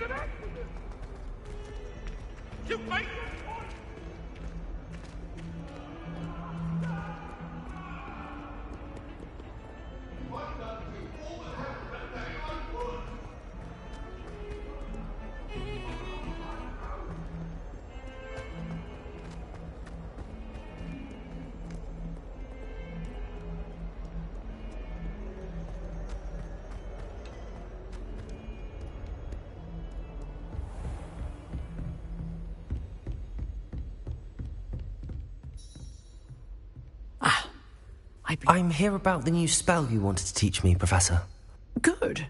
an accident! You make the point! I'm here about the new spell you wanted to teach me, Professor. Good.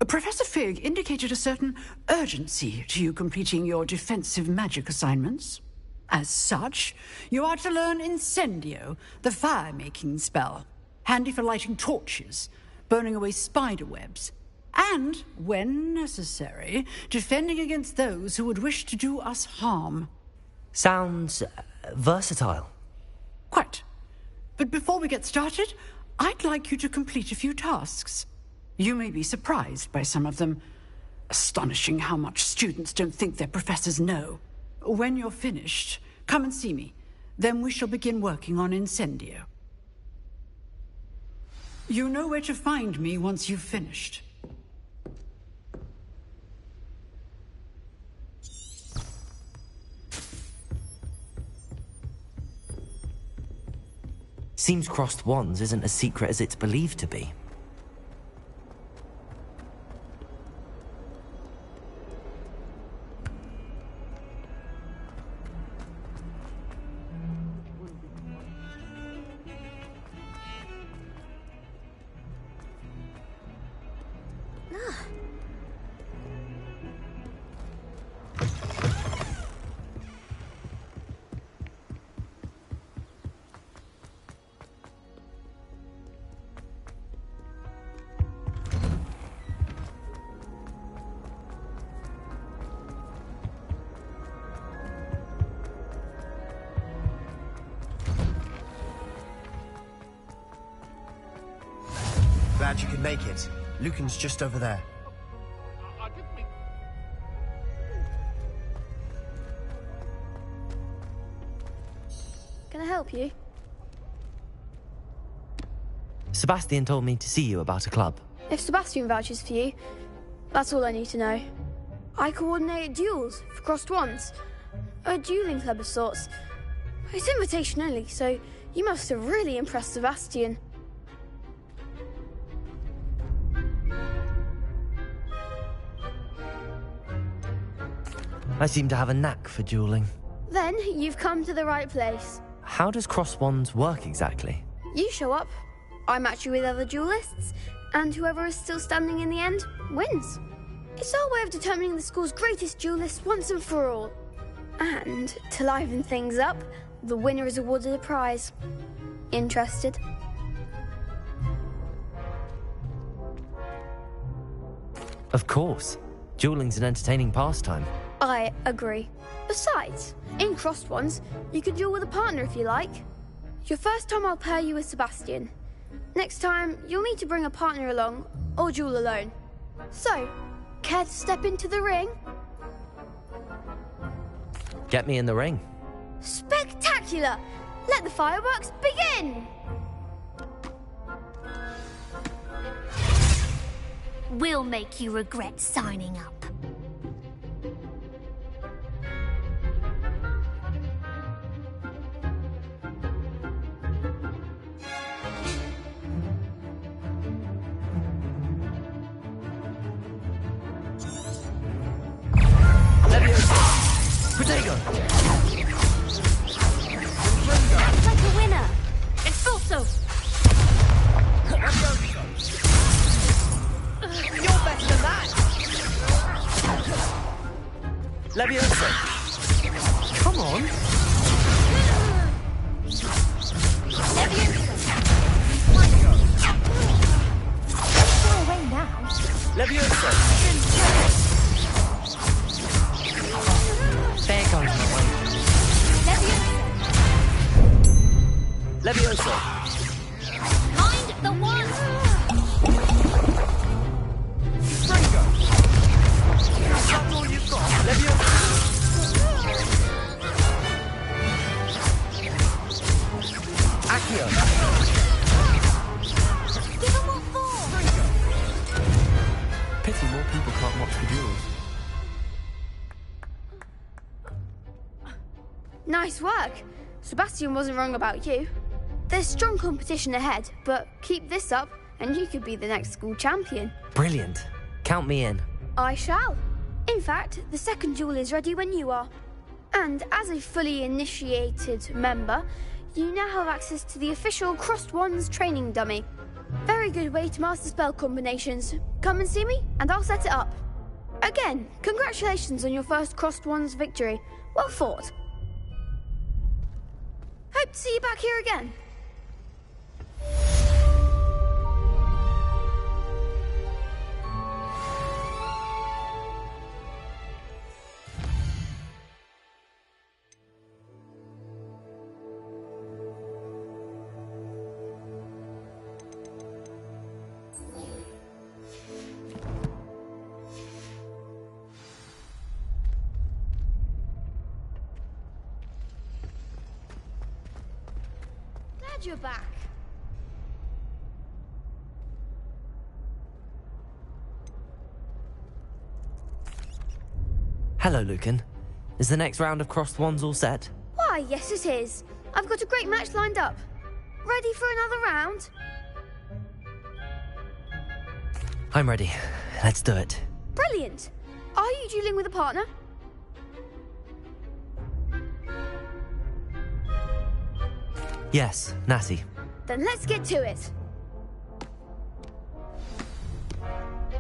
Professor Fig indicated a certain urgency to you completing your defensive magic assignments. As such, you are to learn Incendio, the fire-making spell, handy for lighting torches, burning away spider webs, and, when necessary, defending against those who would wish to do us harm. Sounds versatile. Quite. But before we get started, I'd like you to complete a few tasks. You may be surprised by some of them. Astonishing how much students don't think their professors know. When you're finished, come and see me. Then we shall begin working on Incendio. You know where to find me once you've finished. Seems crossed wands isn't as secret as it's believed to be. Glad you could make it. Lucan's just over there. I didn't mean... Can I help you? Sebastian told me to see you about a club. If Sebastian vouches for you, that's all I need to know. I coordinate duels for crossed wands. A dueling club of sorts. It's invitation only, so you must have really impressed Sebastian. I seem to have a knack for dueling. Then you've come to the right place. How does cross wands work exactly? You show up, I match you with other duelists, and whoever is still standing in the end wins. It's our way of determining the school's greatest duelist once and for all. And to liven things up, the winner is awarded a prize. Interested? Of course. Dueling's an entertaining pastime. I agree. Besides, in crossed ones, you can duel with a partner if you like. Your first time I'll pair you with Sebastian. Next time, you'll need to bring a partner along, or duel alone. So, care to step into the ring? Get me in the ring. Spectacular! Let the fireworks begin! We'll make you regret signing up. Protego! Act like a winner! Expulso! You're better than that! Levioso! Come on! Go away now. Levioso! There goes my way. Levioso! Mind the one! Franco! Nice work. Sebastian wasn't wrong about you. There's strong competition ahead, but keep this up and you could be the next school champion. Brilliant. Count me in. I shall. In fact, the second duel is ready when you are. And as a fully initiated member, you now have access to the official Crossed Wands training dummy. Very good way to master spell combinations. Come and see me, and I'll set it up. Again, congratulations on your first Crossed Wands victory. Well fought. Hope to see you back here again. Glad you're back. Hello, Lucan. Is the next round of Crossed Wands all set? Why, yes it is. I've got a great match lined up. Ready for another round? I'm ready. Let's do it. Brilliant. Are you dueling with a partner? Yes, Natty. Then let's get to it.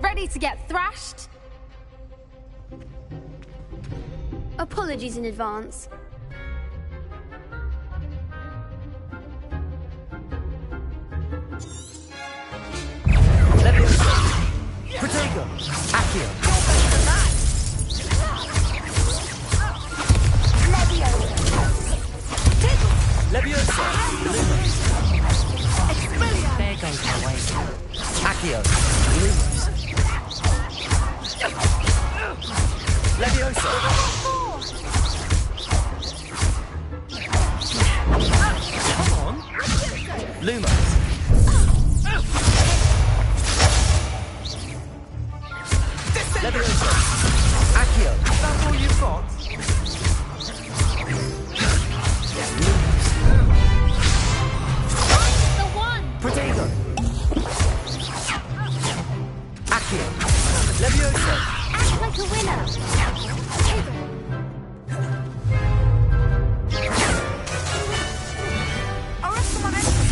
Ready to get thrashed? Apologies in advance. Protego! Accio! Leviosa! There goes my way. Accio! Lumos! Leviosa! Come on! Lumos! Leviosa! Accio! That's all you've got? The one! Protego! Accio! Leviosa! Act like a winner!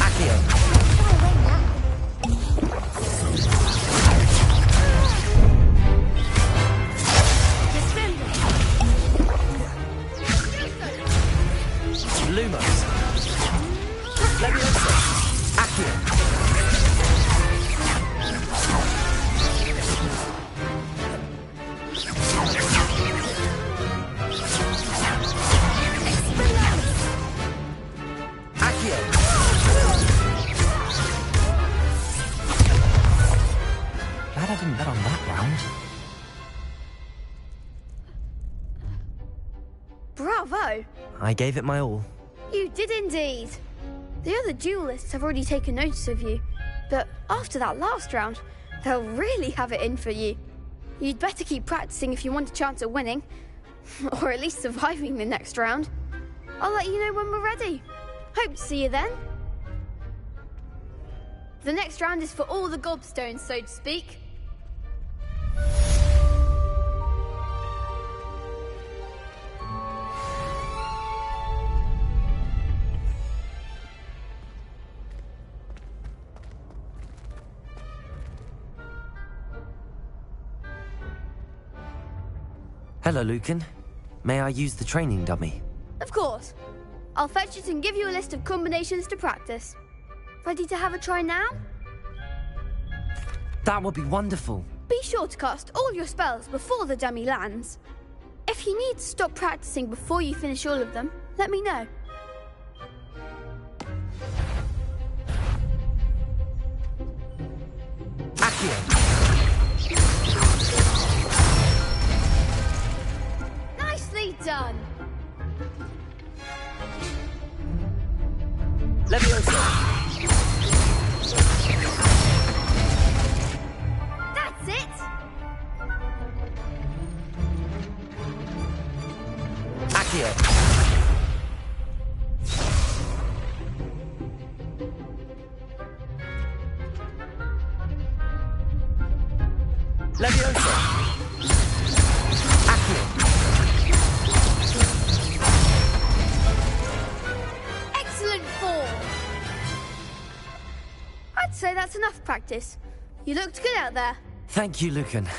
Accio! Lumos! Leviosa! Accio! Accio! Glad I didn't bet on that round. Bravo! I gave it my all. You did indeed. The other duelists have already taken notice of you, but after that last round, they'll really have it in for you. You'd better keep practicing if you want a chance at winning, or at least surviving the next round. I'll let you know when we're ready. Hope to see you then. The next round is for all the gobstones, so to speak. Hello, Lucan. May I use the training dummy? Of course. I'll fetch it and give you a list of combinations to practice. Ready to have a try now? That would be wonderful. Be sure to cast all your spells before the dummy lands. If you need to stop practicing before you finish all of them, let me know. Accio! Nicely done. Leviosa! That's it. Accio! That's enough practice. You looked good out there. Thank you, Lucan.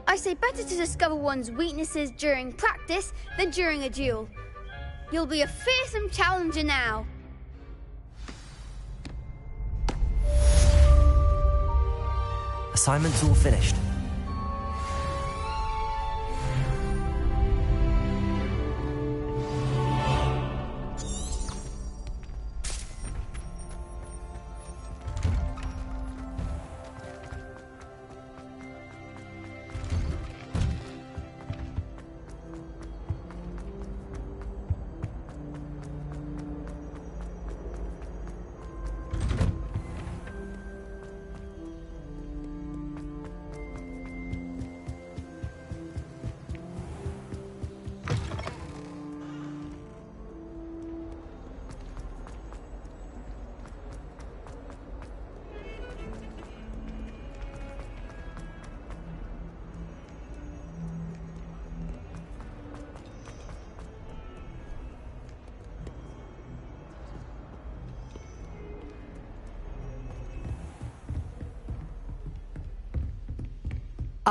I say better to discover one's weaknesses during practice than during a duel. You'll be a fearsome challenger now. Assignment's all finished.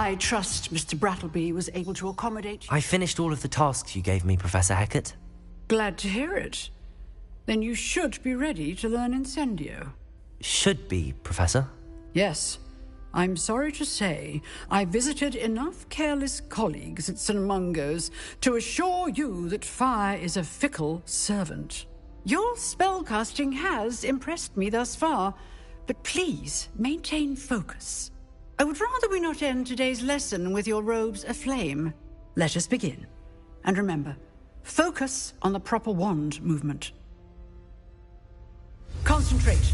I trust Mr. Brattleby was able to accommodate you. I finished all of the tasks you gave me, Professor Hackett. Glad to hear it. Then you should be ready to learn Incendio. Should be, Professor. Yes. I'm sorry to say, I visited enough careless colleagues at St. Mungo's to assure you that fire is a fickle servant. Your spellcasting has impressed me thus far, but please maintain focus. I would rather we not end today's lesson with your robes aflame. Let us begin. And remember, focus on the proper wand movement. Concentrate,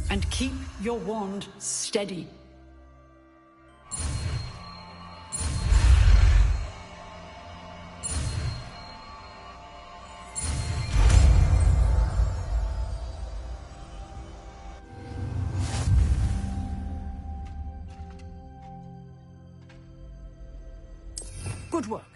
and keep your wand steady. Good work.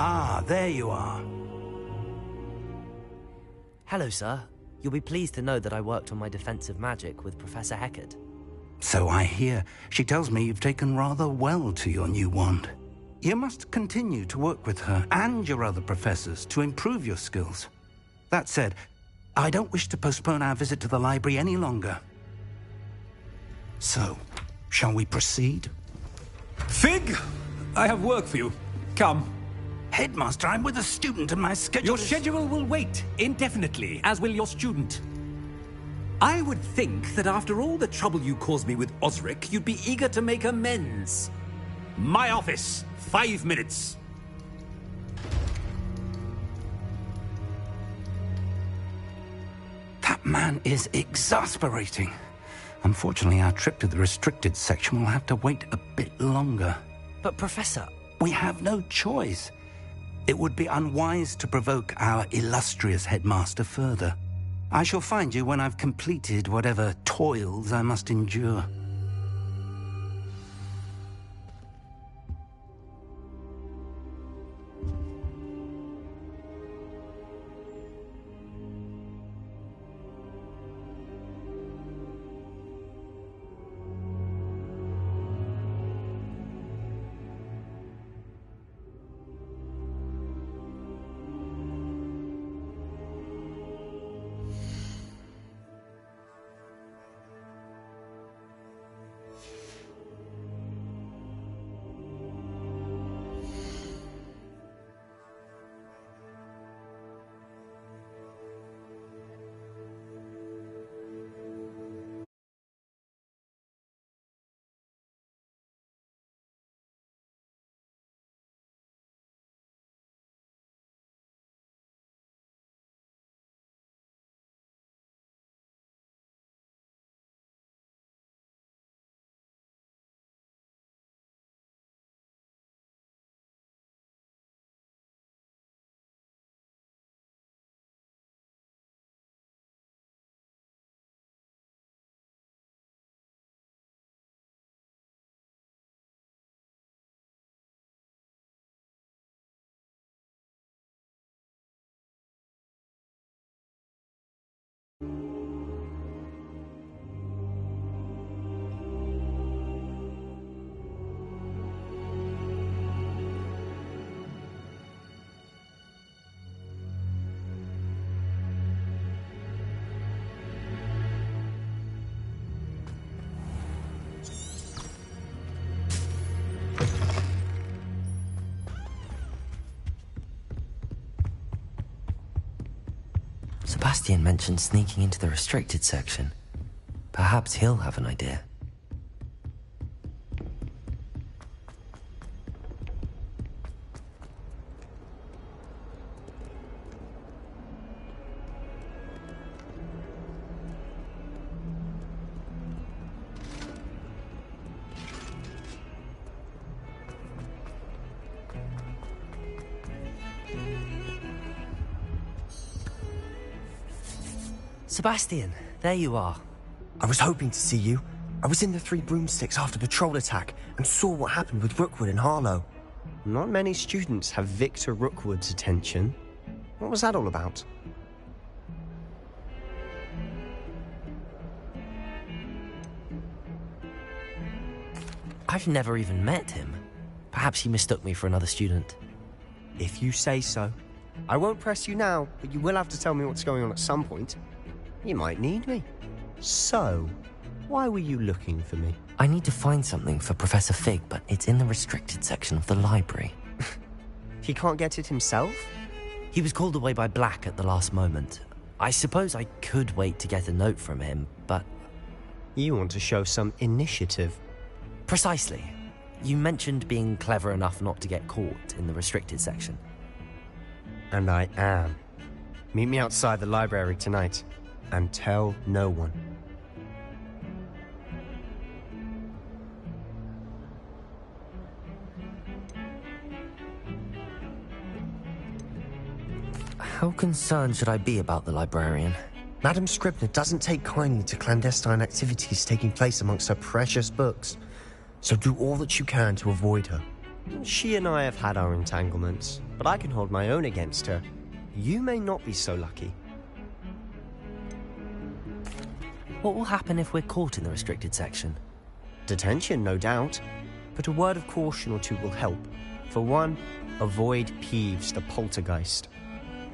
Ah, there you are. Hello, sir. You'll be pleased to know that I worked on my defensive magic with Professor Hackett. So I hear. She tells me you've taken rather well to your new wand. You must continue to work with her and your other professors to improve your skills. That said, I don't wish to postpone our visit to the library any longer. So, shall we proceed? Fig! I have work for you. Come. Headmaster, I'm with a student and my schedule Your is... schedule will wait indefinitely, as will your student. I would think that after all the trouble you caused me with Osric, you'd be eager to make amends. My office, 5 minutes. That man is exasperating. Unfortunately, our trip to the restricted section will have to wait a bit longer. But Professor... We have no choice. It would be unwise to provoke our illustrious headmaster further. I shall find you when I've completed whatever toils I must endure. Sebastian mentioned sneaking into the restricted section. Perhaps he'll have an idea. Sebastian, there you are. I was hoping to see you. I was in the Three Broomsticks after the troll attack and saw what happened with Rookwood and Harlow. Not many students have Victor Rookwood's attention. What was that all about? I've never even met him. Perhaps he mistook me for another student. If you say so. I won't press you now, but you will have to tell me what's going on at some point. You might need me. So, why were you looking for me? I need to find something for Professor Fig, but it's in the restricted section of the library. He can't get it himself? He was called away by Black at the last moment. I suppose I could wait to get a note from him, but... You want to show some initiative. Precisely. You mentioned being clever enough not to get caught in the restricted section. And I am. Meet me outside the library tonight. And tell no one. How concerned should I be about the librarian? Madam Scribner doesn't take kindly to clandestine activities taking place amongst her precious books, so do all that you can to avoid her. She and I have had our entanglements, but I can hold my own against her. You may not be so lucky. What will happen if we're caught in the restricted section? Detention, no doubt, but a word of caution or two will help. For one, avoid Ps5, the poltergeist.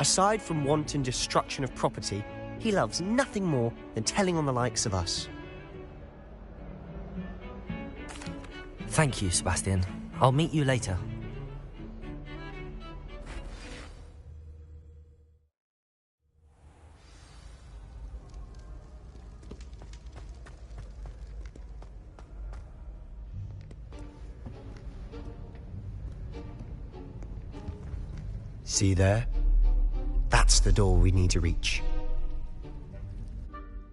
Aside from wanton destruction of property, he loves nothing more than telling on the likes of us. Thank you, Sebastian. I'll meet you later. See there? That's the door we need to reach.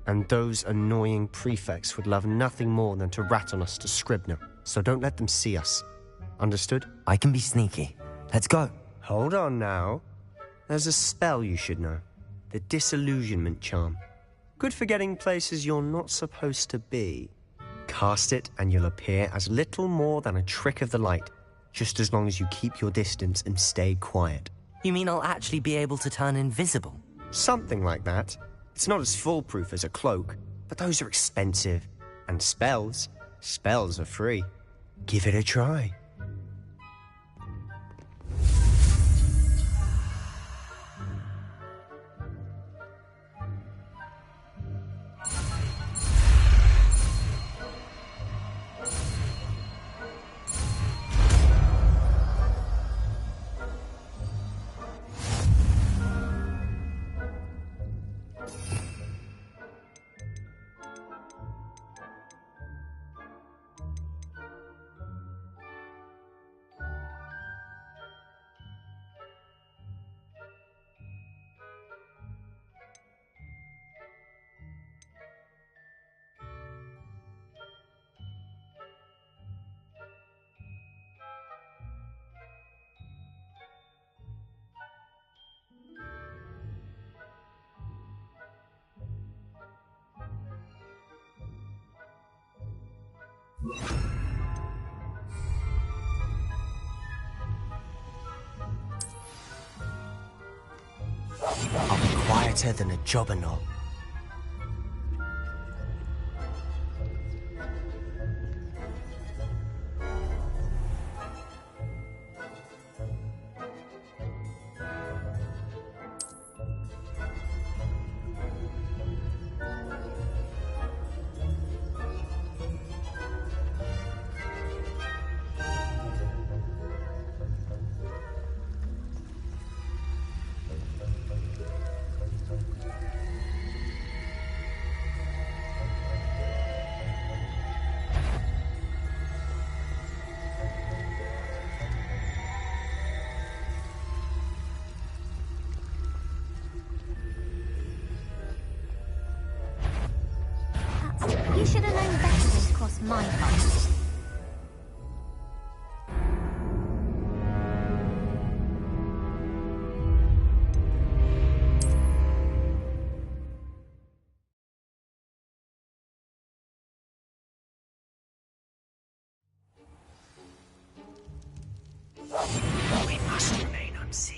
And those annoying prefects would love nothing more than to rat on us to Scribner, so don't let them see us. Understood? I can be sneaky. Let's go. Hold on now. There's a spell you should know. The Disillusionment Charm. Good for getting places you're not supposed to be. Cast it and you'll appear as little more than a trick of the light, just as long as you keep your distance and stay quiet. You mean I'll actually be able to turn invisible? Something like that. It's not as foolproof as a cloak, but those are expensive. And spells are free. Give it a try. I'll be quieter than a jobberknoll. You should have known better than to cross my path. We must remain unseen.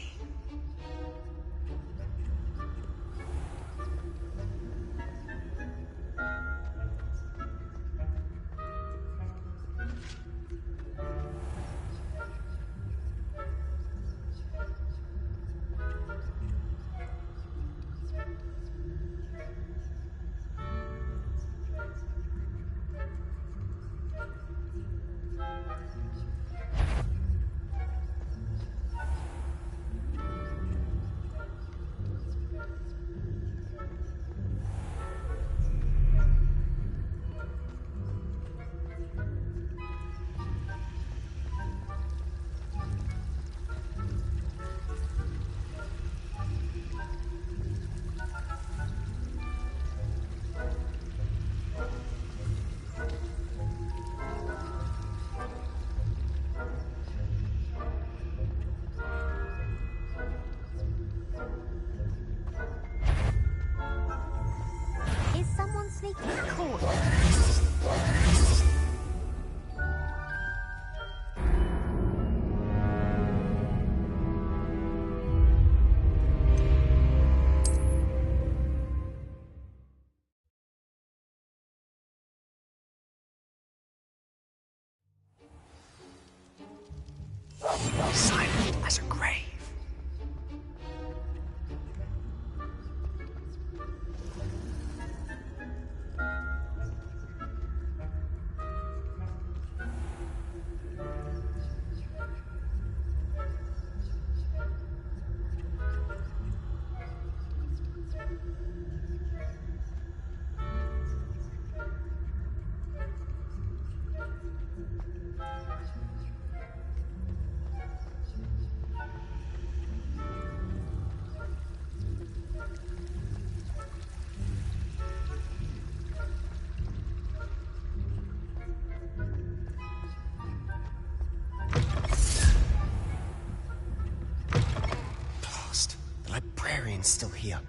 librarian's still here.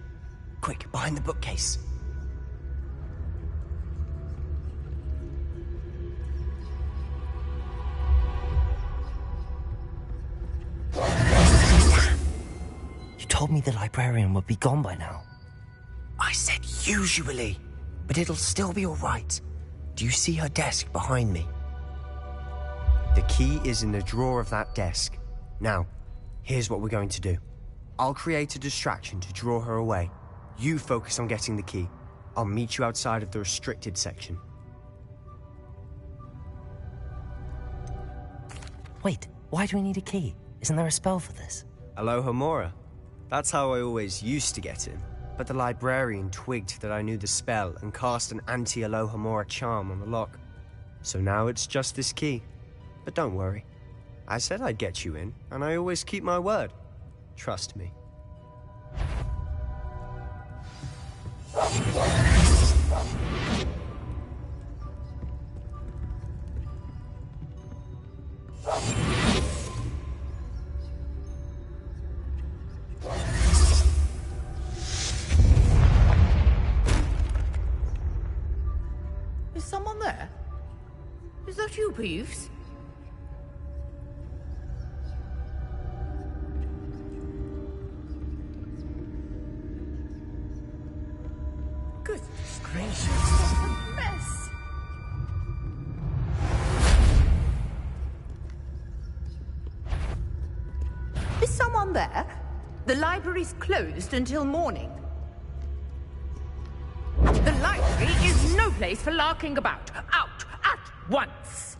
Quick, behind the bookcase. You told me the librarian would be gone by now. I said usually, but it'll still be all right. Do you see her desk behind me? The key is in the drawer of that desk. Now, here's what we're going to do. I'll create a distraction to draw her away. You focus on getting the key. I'll meet you outside of the restricted section. Wait, why do we need a key? Isn't there a spell for this? Alohomora. That's how I always used to get in. But the librarian twigged that I knew the spell and cast an anti-Alohomora charm on the lock. So now it's just this key. But don't worry. I said I'd get you in, and I always keep my word. Trust me. Is someone there? Is that you, Ps5? Goodness gracious, what a mess! Is someone there? The library's closed until morning. The library is no place for larking about. Out at once!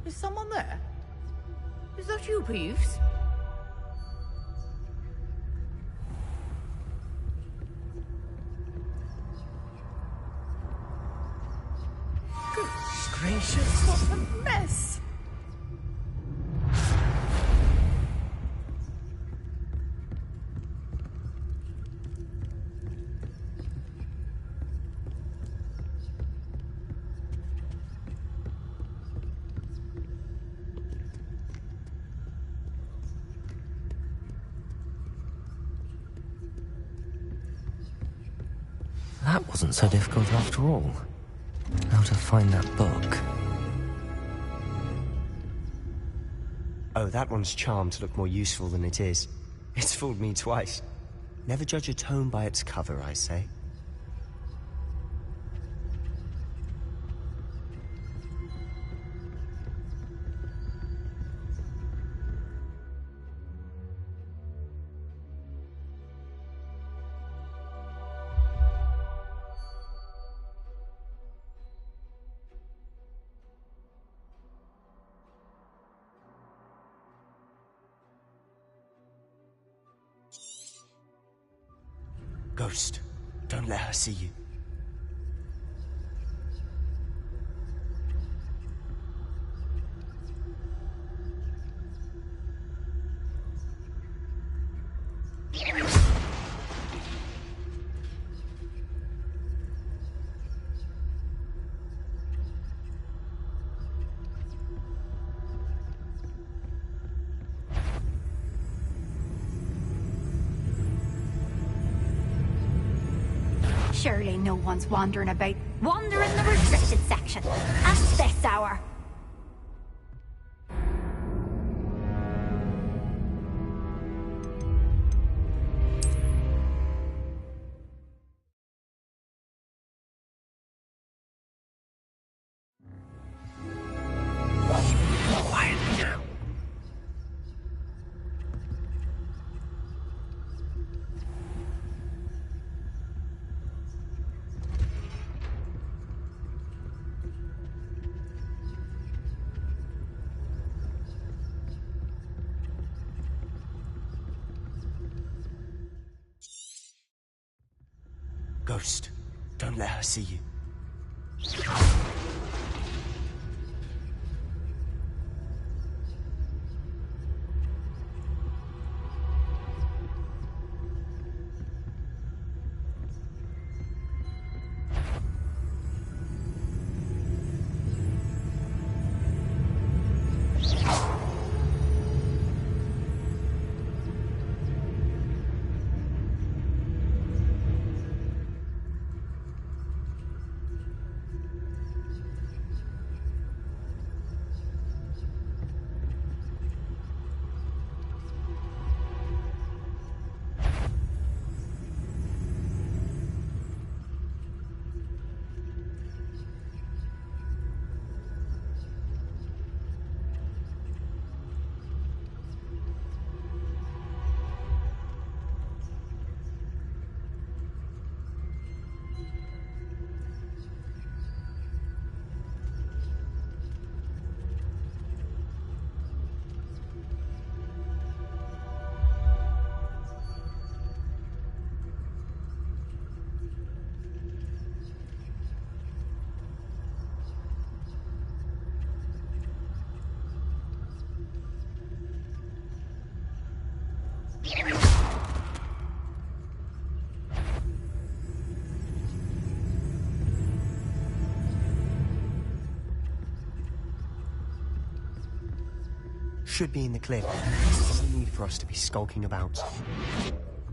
Is someone there? Is that you, Ps5? Goodness gracious, what a mess! That wasn't so difficult after all. How to find that book. Oh, that one's charmed to look more useful than it is. It's fooled me twice. Never judge a tome by its cover, I say. Ghost, don't let her see you. Surely no one's wandering about. Wander in the restricted section. At this hour. Quietly now. Ghost, don't let her see you. Should be in the cliff. No need for us to be skulking about. So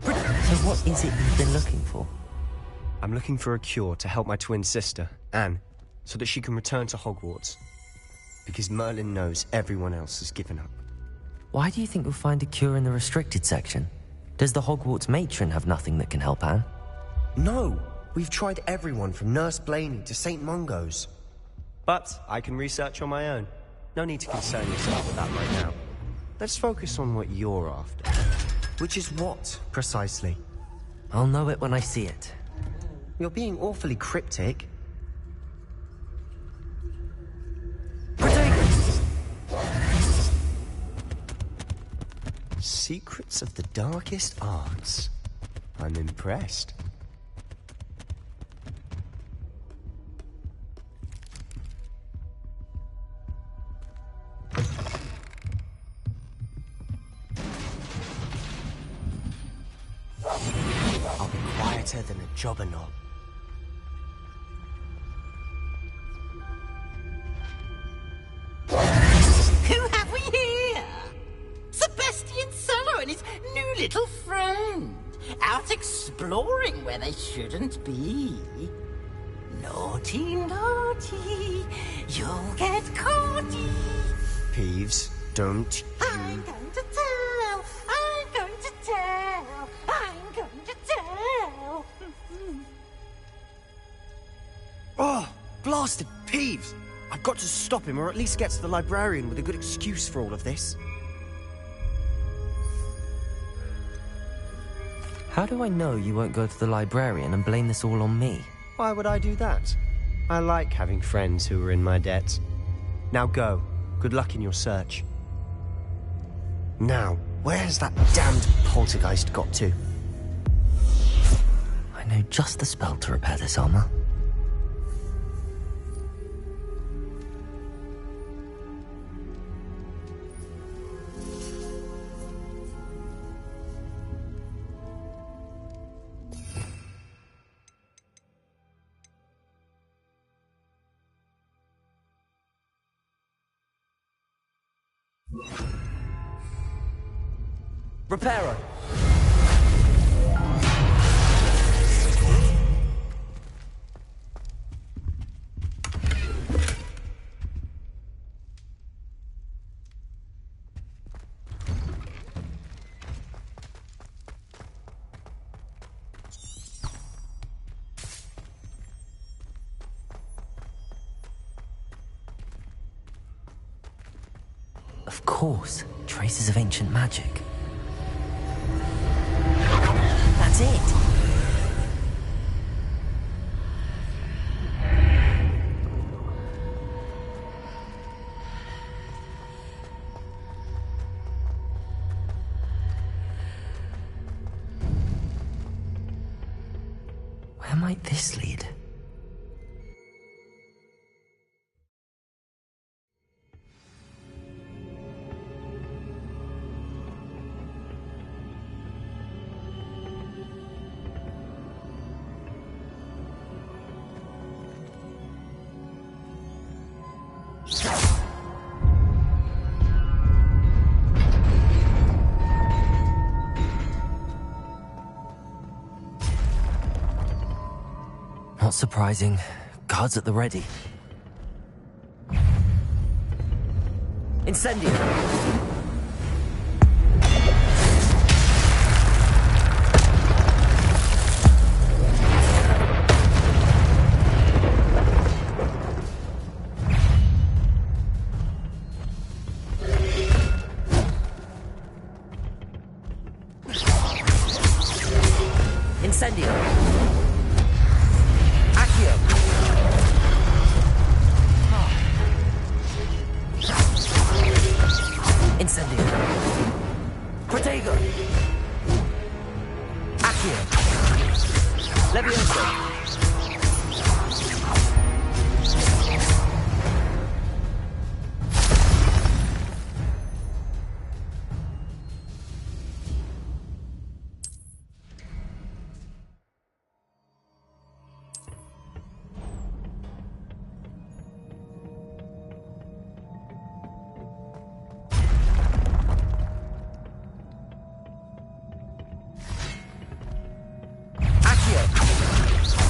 what is it you've been looking for? I'm looking for a cure to help my twin sister, Anne, so that she can return to Hogwarts. Because Merlin knows everyone else has given up. Why do you think you'll find a cure in the restricted section? Does the Hogwarts matron have nothing that can help Anne? No! We've tried everyone from Nurse Blaney to St. Mungo's. But I can research on my own. No need to concern yourself with that right now. Let's focus on what you're after. Which is what, precisely? I'll know it when I see it. You're being awfully cryptic. Secrets of the darkest arts. I'm impressed. I'll be quieter than a jobber knob. Who have we here? Sebastian Solo and his new little friend. Out exploring where they shouldn't be. Naughty, naughty, you'll get caughty. Peeves, don't you... I'm going to tell, I'm going to tell, I'm going to tell. Oh, blasted Peeves! I've got to stop him, or at least get to the librarian with a good excuse for all of this. How do I know you won't go to the librarian and blame this all on me? Why would I do that? I like having friends who are in my debt. Now go. Good luck in your search. Now, where's that damned poltergeist got to? I know just the spell to repair this armor. Reparo! Of course, traces of ancient magic. That's it! Where am might this lead? Not surprising. Guards at the ready. Incendio! Incendio! Incendio. Protego. Accio. Levioso.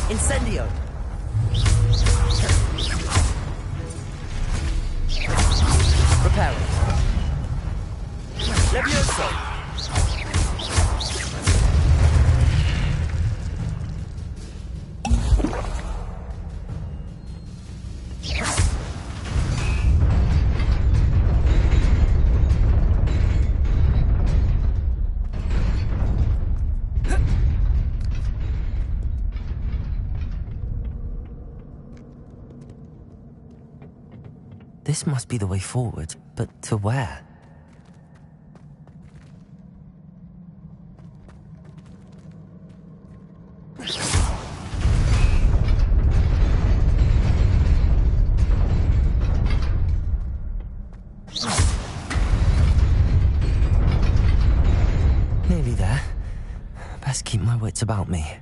Incendio! Reparo. Levioso! This must be the way forward, but to where? Nearly there. Best keep my wits about me.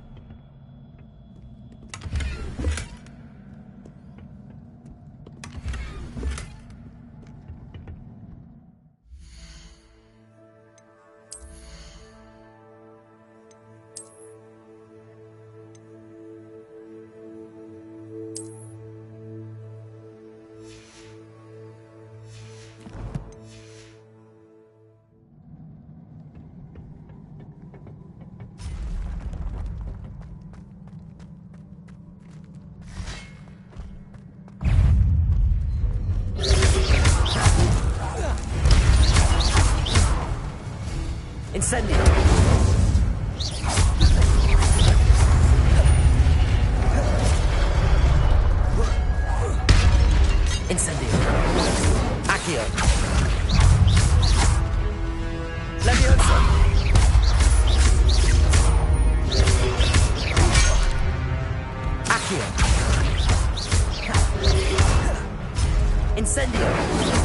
Incendio! Incendio! Accio! Levioso! Accio! Incendio!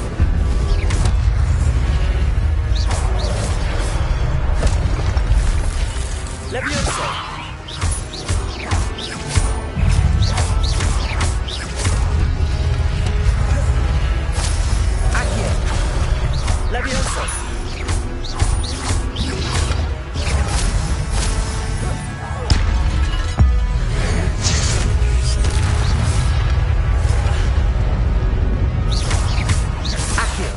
Levioso! Accio! Levioso! Accio!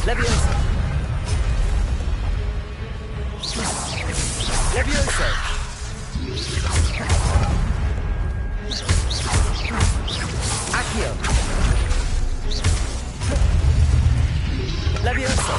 Levioso! Levioso! Accio! Levioso!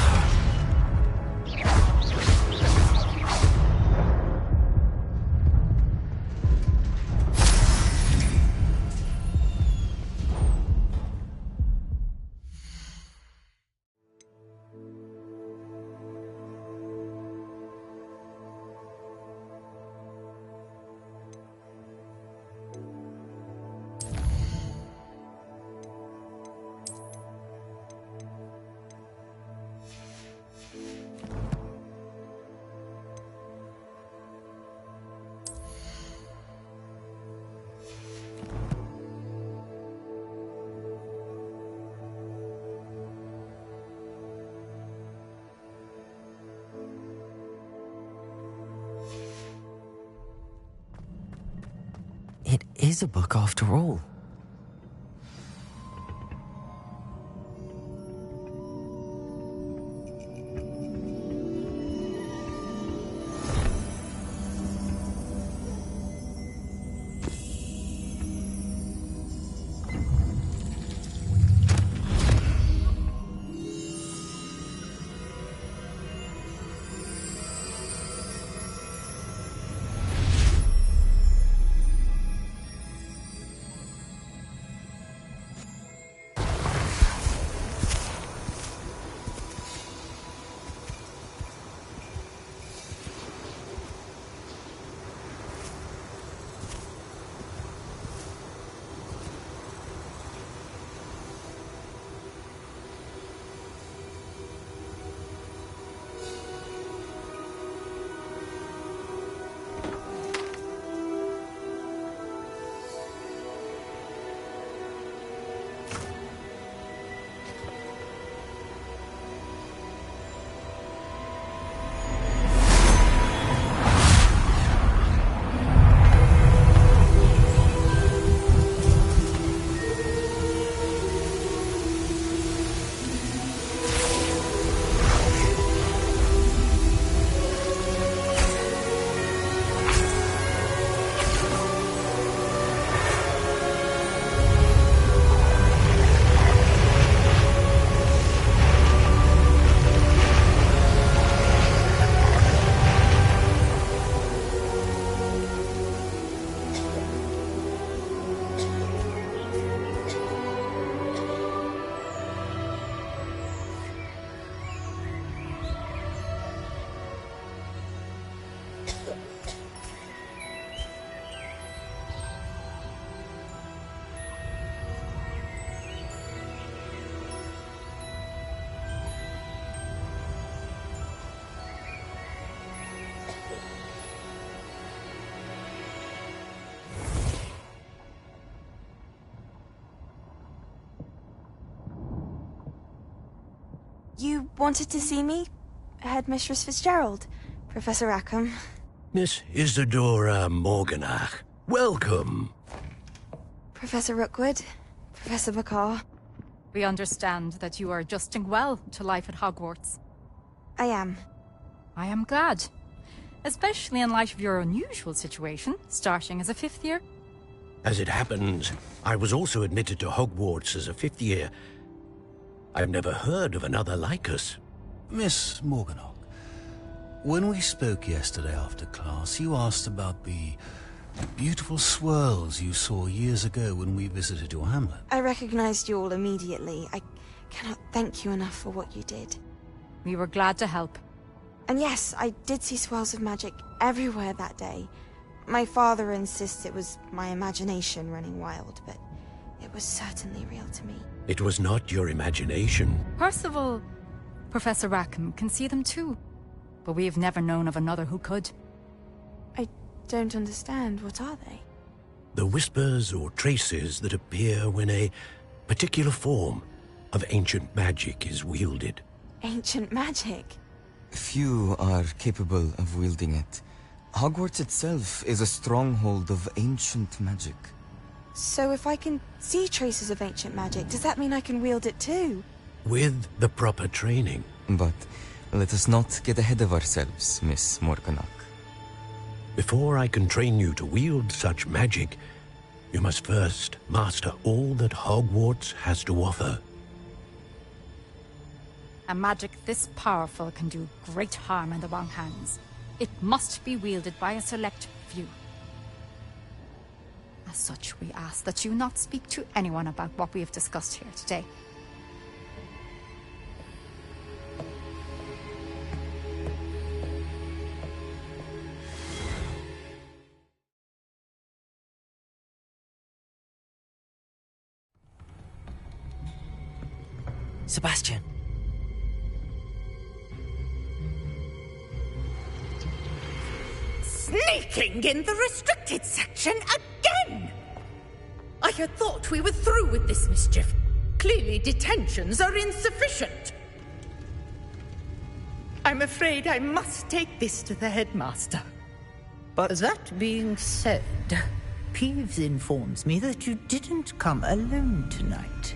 is a book after all. You wanted to see me? Headmistress Fitzgerald, Professor Rackham. Miss Isadora Morganach, welcome. Professor Rookwood, Professor McCaw. We understand that you are adjusting well to life at Hogwarts. I am. I am glad. Especially in light of your unusual situation, starting as a 5th year. As it happens, I was also admitted to Hogwarts as a 5th year. I've never heard of another like us. Miss Morganach, when we spoke yesterday after class, you asked about the beautiful swirls you saw years ago when we visited your hamlet. I recognized you all immediately. I cannot thank you enough for what you did. We were glad to help. And yes, I did see swirls of magic everywhere that day. My father insists it was my imagination running wild, but it was certainly real to me. It was not your imagination. Percival, Professor Rackham can see them too. But we have never known of another who could. I don't understand. What are they? The whispers or traces that appear when a particular form of ancient magic is wielded. Ancient magic? Few are capable of wielding it. Hogwarts itself is a stronghold of ancient magic. So if I can see traces of ancient magic, does that mean I can wield it too? With the proper training. But let us not get ahead of ourselves, Miss Morganach. Before I can train you to wield such magic, you must first master all that Hogwarts has to offer. A magic this powerful can do great harm in the wrong hands. It must be wielded by a select few. As such, we ask that you not speak to anyone about what we have discussed here today. Sebastian. Sneaking in the restricted section again! I had thought we were through with this mischief. Clearly detentions are insufficient. I'm afraid I must take this to the headmaster. But that being said, Ps informs me that you didn't come alone tonight.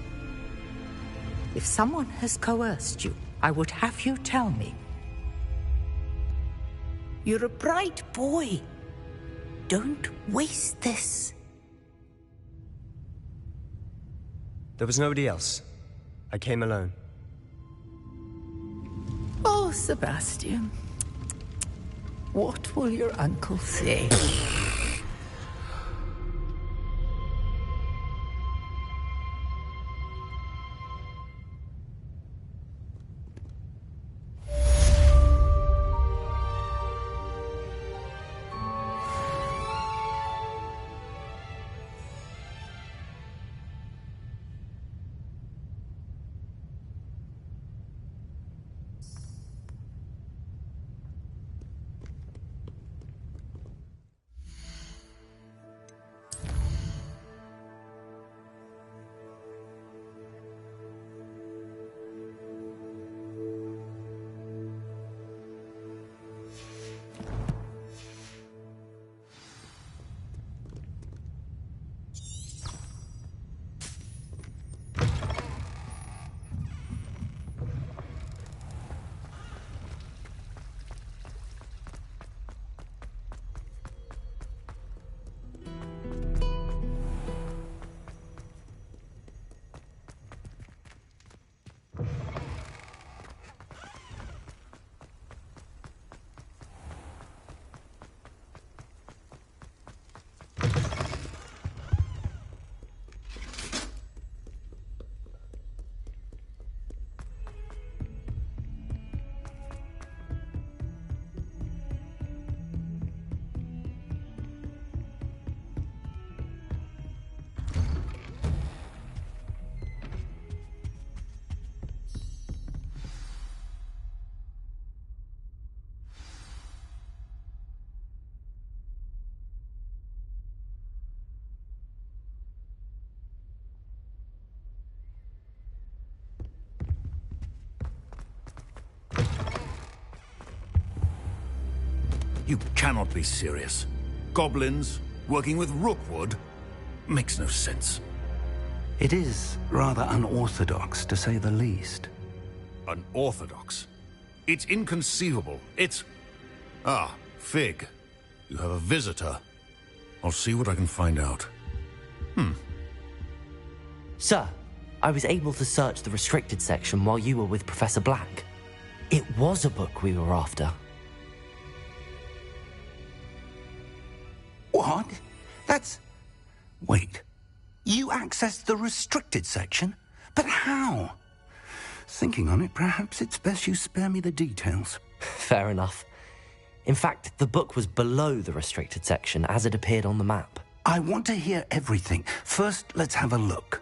If someone has coerced you, I would have you tell me. You're a bright boy. Don't waste this. There was nobody else. I came alone. Oh, Sebastian. What will your uncle say? You cannot be serious. Goblins working with Rookwood makes no sense. It is rather unorthodox, to say the least. Unorthodox? It's inconceivable. It's... Ah, Fig. You have a visitor. I'll see what I can find out. Sir, I was able to search the restricted section while you were with Professor Black. It was a book we were after. What? That's... Wait. You accessed the restricted section? But how? Thinking on it, perhaps it's best you spare me the details. Fair enough. In fact, the book was below the restricted section as it appeared on the map. I want to hear everything. First, let's have a look.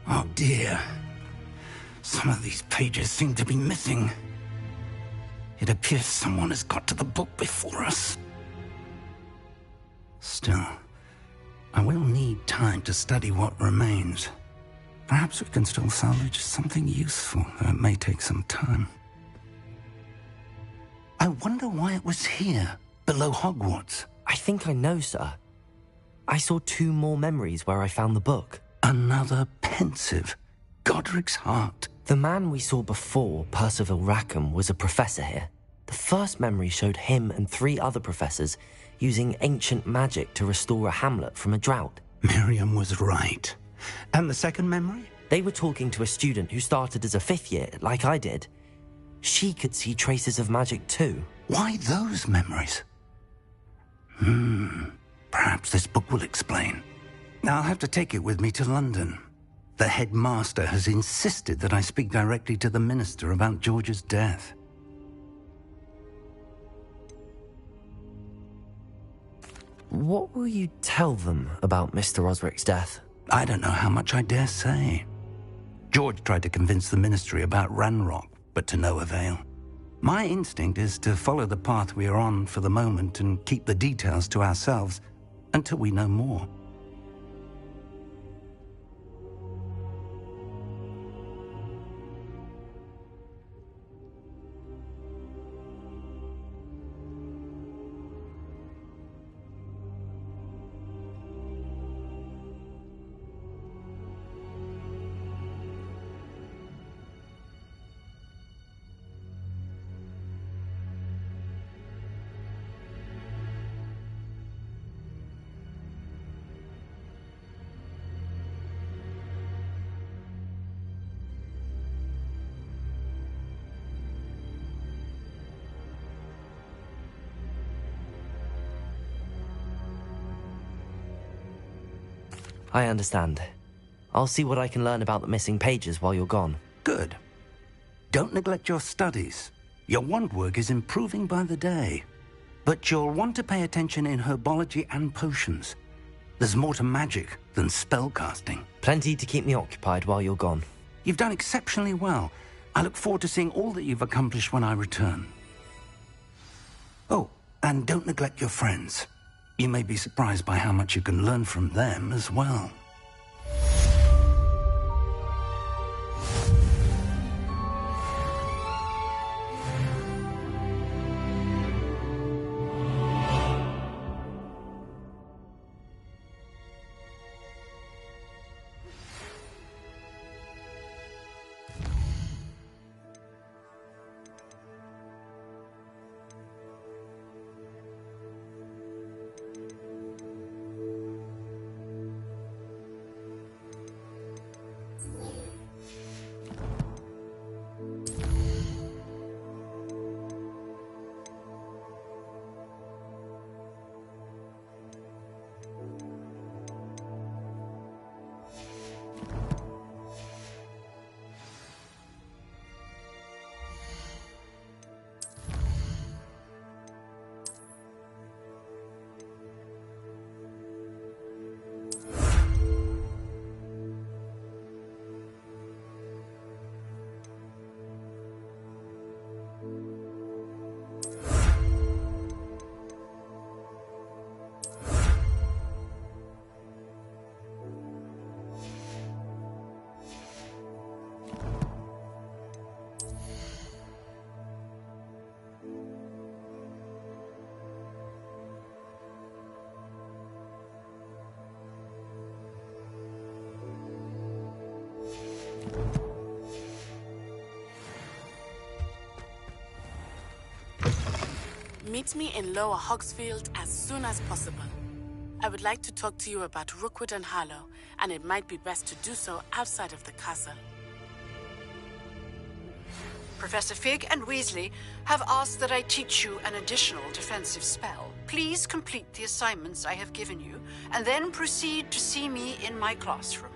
Oh dear. Some of these pages seem to be missing. It appears someone has got to the book before us. Still, I will need time to study what remains. Perhaps we can still salvage something useful, though it may take some time. I wonder why it was here, below Hogwarts. I think I know, sir. I saw 2 more memories where I found the book. Another pensive. Godric's heart. The man we saw before, Percival Rackham, was a professor here. The first memory showed him and 3 other professors using ancient magic to restore a hamlet from a drought. Miriam was right. And the second memory? They were talking to a student who started as a 5th year, like I did. She could see traces of magic too. Why those memories? Perhaps this book will explain. I'll have to take it with me to London. The headmaster has insisted that I speak directly to the minister about George's death. What will you tell them about Mr. Osric's death? I don't know how much I dare say. George tried to convince the ministry about Ranrock, but to no avail. My instinct is to follow the path we are on for the moment and keep the details to ourselves until we know more. I understand. I'll see what I can learn about the missing pages while you're gone. Good. Don't neglect your studies. Your wand work is improving by the day. But you'll want to pay attention in herbology and potions. There's more to magic than spellcasting. Plenty to keep me occupied while you're gone. You've done exceptionally well. I look forward to seeing all that you've accomplished when I return. Oh, and don't neglect your friends. You may be surprised by how much you can learn from them as well. Meet me in Lower Hogsfield as soon as possible. I would like to talk to you about Rookwood and Harlow, and it might be best to do so outside of the castle. Professor Fig and Weasley have asked that I teach you an additional defensive spell. Please complete the assignments I have given you, and then proceed to see me in my classroom.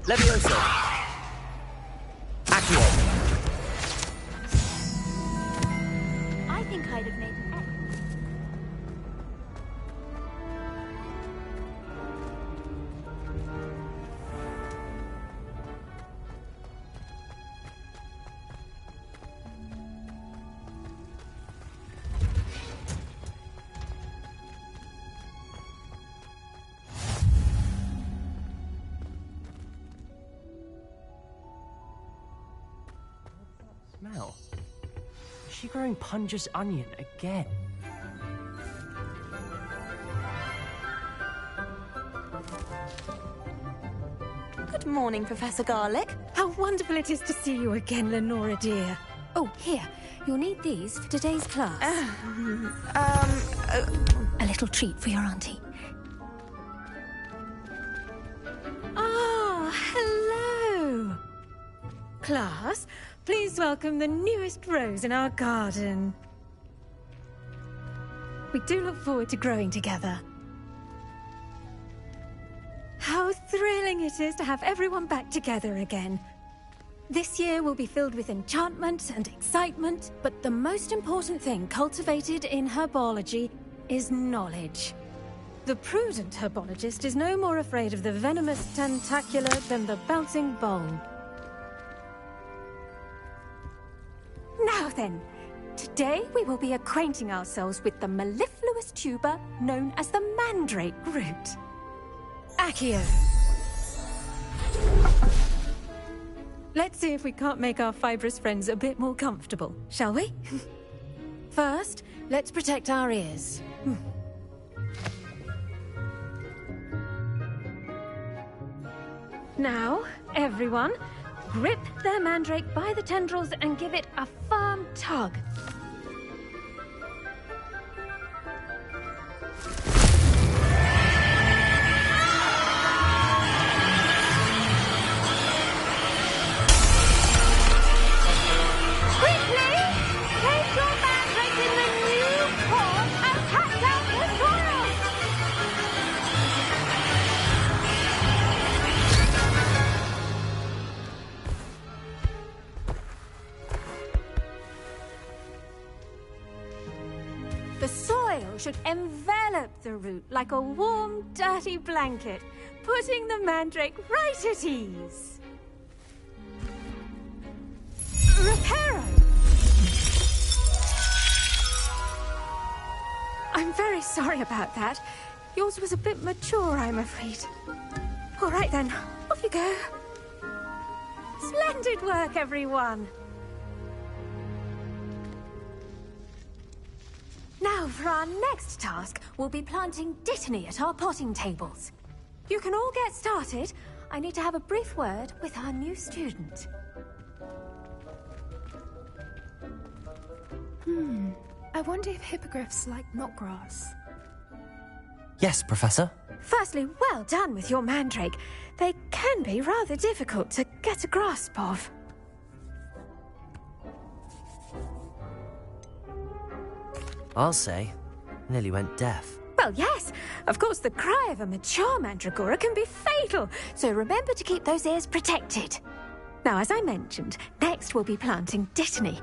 Levioso. Accio. I think I'd have made an X. Smell? Is she growing Punja's onion again? Good morning, Professor Garlick. How wonderful it is to see you again, Lenora dear. Oh, here. You'll need these for today's class. A little treat for your auntie. Ah, hello. Class, please welcome the newest rose in our garden. We do look forward to growing together. How thrilling it is to have everyone back together again. This year will be filled with enchantment and excitement, but the most important thing cultivated in herbology is knowledge. The prudent herbologist is no more afraid of the venomous tentacula than the bouncing bulb. Now then, today we will be acquainting ourselves with the mellifluous tuber known as the mandrake root. Accio. Let's see if we can't make our fibrous friends a bit more comfortable, shall we? First, let's protect our ears. Now, everyone, grip their mandrake by the tendrils and give it a firm tug. Should envelop the root like a warm, dirty blanket, putting the mandrake right at ease. Reparo! I'm very sorry about that. Yours was a bit mature, I'm afraid. All right then, off you go. Splendid work, everyone. Now, for our next task, we'll be planting Dittany at our potting tables. You can all get started. I need to have a brief word with our new student. I wonder if hippogriffs like knotgrass. Yes, Professor. Firstly, well done with your mandrake. They can be rather difficult to get a grasp of. I'll say, nearly went deaf. Well, yes. Of course, the cry of a mature mandragora can be fatal, so remember to keep those ears protected. Now, as I mentioned, next we'll be planting Dittany.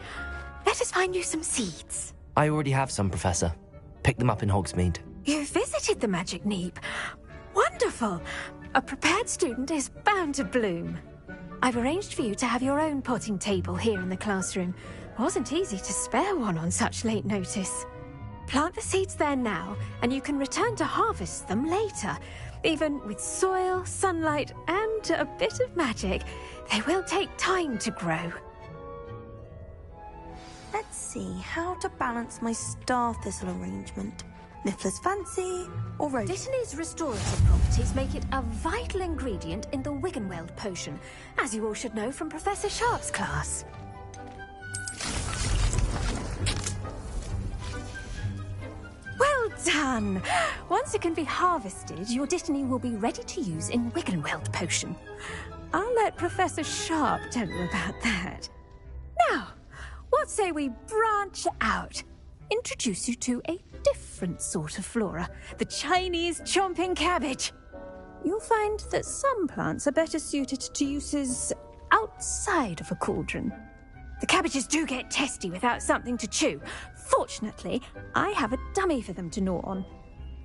Let us find you some seeds. I already have some, Professor. Picked them up in Hogsmeade. You visited the Magic Neep. Wonderful. A prepared student is bound to bloom. I've arranged for you to have your own potting table here in the classroom. Wasn't easy to spare one on such late notice. Plant the seeds there now, and you can return to harvest them later. Even with soil, sunlight, and a bit of magic, they will take time to grow. Let's see how to balance my star thistle arrangement. Niffler's fancy or rose? Dittany's restorative properties make it a vital ingredient in the Wiggenweld potion, as you all should know from Professor Sharp's class. Well done! Once it can be harvested, your Dittany will be ready to use in Wiggenweld potion. I'll let Professor Sharp tell you about that. Now, what say we branch out? Introduce you to a different sort of flora, the Chinese chomping cabbage. You'll find that some plants are better suited to uses outside of a cauldron. The cabbages do get testy without something to chew. Fortunately, I have a dummy for them to gnaw on.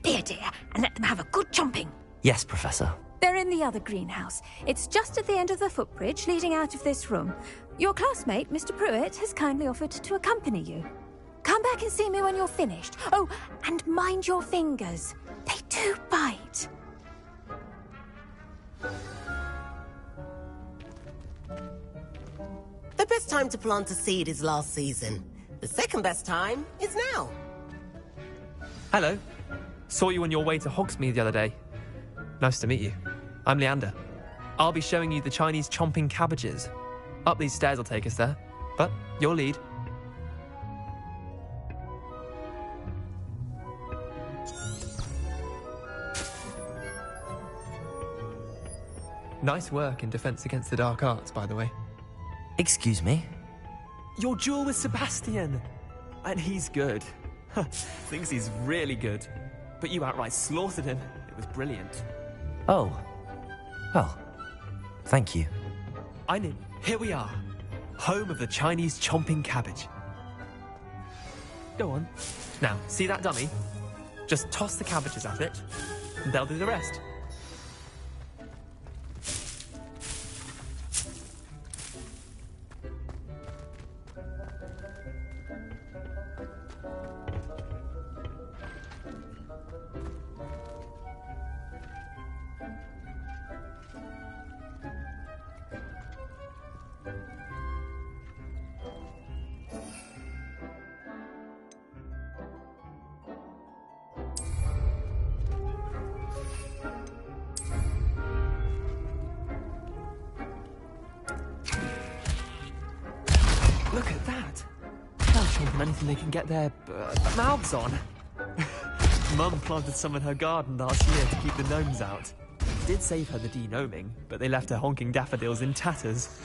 Be a dear and let them have a good chomping. Yes, Professor. They're in the other greenhouse. It's just at the end of the footbridge leading out of this room. Your classmate, Mr. Pruitt, has kindly offered to accompany you. Come back and see me when you're finished. Oh, and mind your fingers. They do bite. The best time to plant a seed is last season. The second best time is now. Hello. Saw you on your way to Hogsmeade the other day. Nice to meet you. I'm Leander. I'll be showing you the Chinese chomping cabbages. Up these stairs will take us there, but your lead. Nice work in Defense Against the Dark Arts, by the way. Excuse me? Your duel with Sebastian! And he's good. Thinks he's really good. But you outright slaughtered him. It was brilliant. Oh. Well, thank you. Ainin, here we are. Home of the Chinese chomping cabbage. Go on. Now, see that dummy? Just toss the cabbages at it, and they'll do the rest. Look at that! They'll chomp on anything they can get their mouths on. Mum planted some in her garden last year to keep the gnomes out. Did save her the de-gnoming, but they left her honking daffodils in tatters.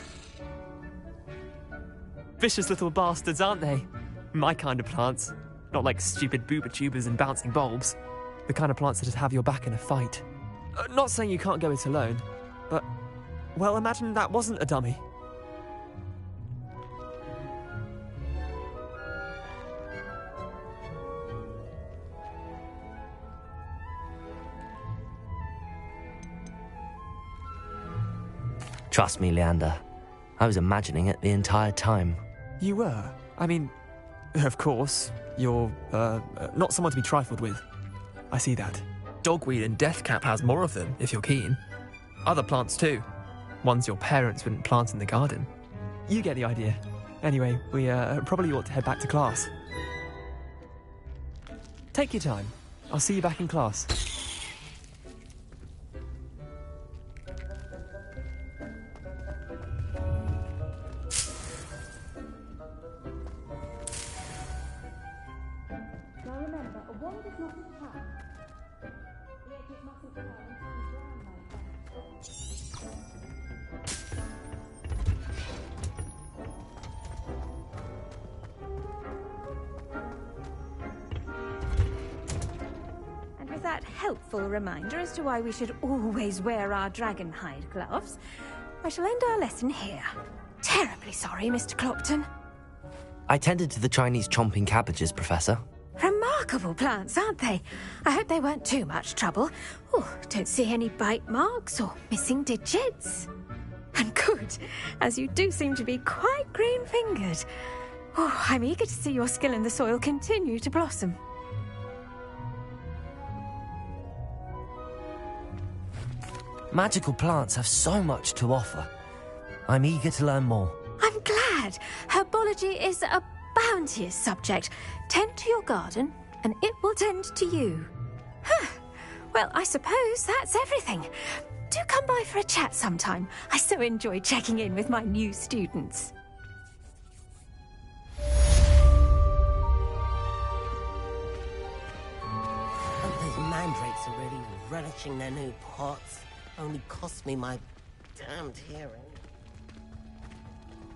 Vicious little bastards, aren't they? My kind of plants. Not like stupid booba tubers and bouncing bulbs. The kind of plants that'd have your back in a fight. Not saying you can't go it alone, but... well, imagine that wasn't a dummy. Trust me, Leander. I was imagining it the entire time. You were? I mean, of course, you're, not someone to be trifled with. I see that. Dogweed and deathcap has more of them, if you're keen. Other plants too. Ones your parents wouldn't plant in the garden. You get the idea. Anyway, we, probably ought to head back to class. Take your time. I'll see you back in class. That helpful reminder as to why we should always wear our dragon hide gloves, I shall end our lesson here. Terribly sorry, Mr. Clopton. I tended to the Chinese chomping cabbages, Professor. Remarkable plants, aren't they? I hope they weren't too much trouble. Oh, don't see any bite marks or missing digits. And good, as you do seem to be quite green-fingered. Oh, I'm eager to see your skill in the soil continue to blossom. Magical plants have so much to offer. I'm eager to learn more. I'm glad. Herbology is a bounteous subject. Tend to your garden, and it will tend to you. Huh. Well, I suppose that's everything. Do come by for a chat sometime. I so enjoy checking in with my new students. Hope those mandrakes are really relishing their new pots. Only cost me my damned hearing.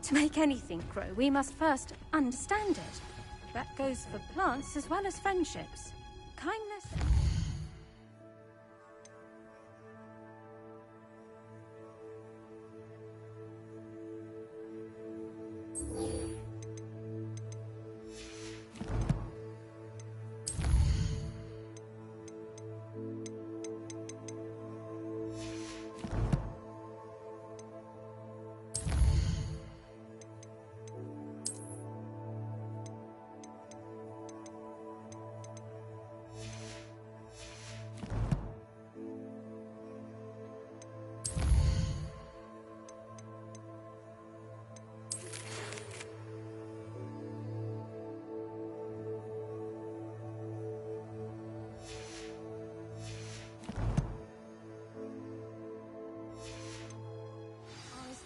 To make anything grow, we must first understand it. That goes for plants as well as friendships. Kindness...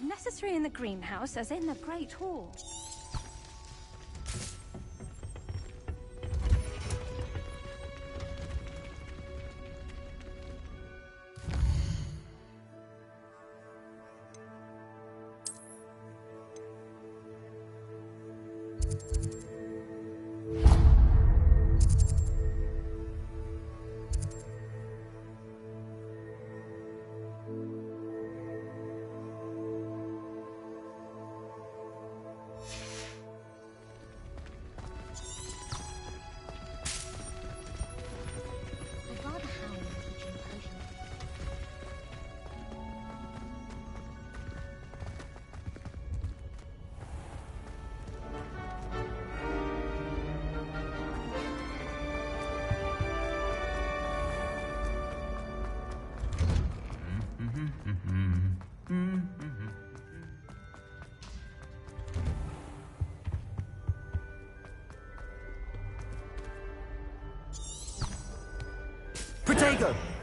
necessary in the greenhouse as in the Great Hall. Away you go!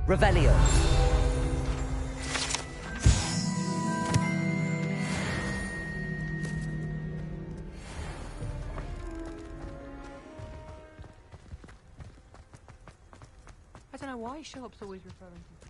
Revelio. I don't know why Sharp's always referring to me.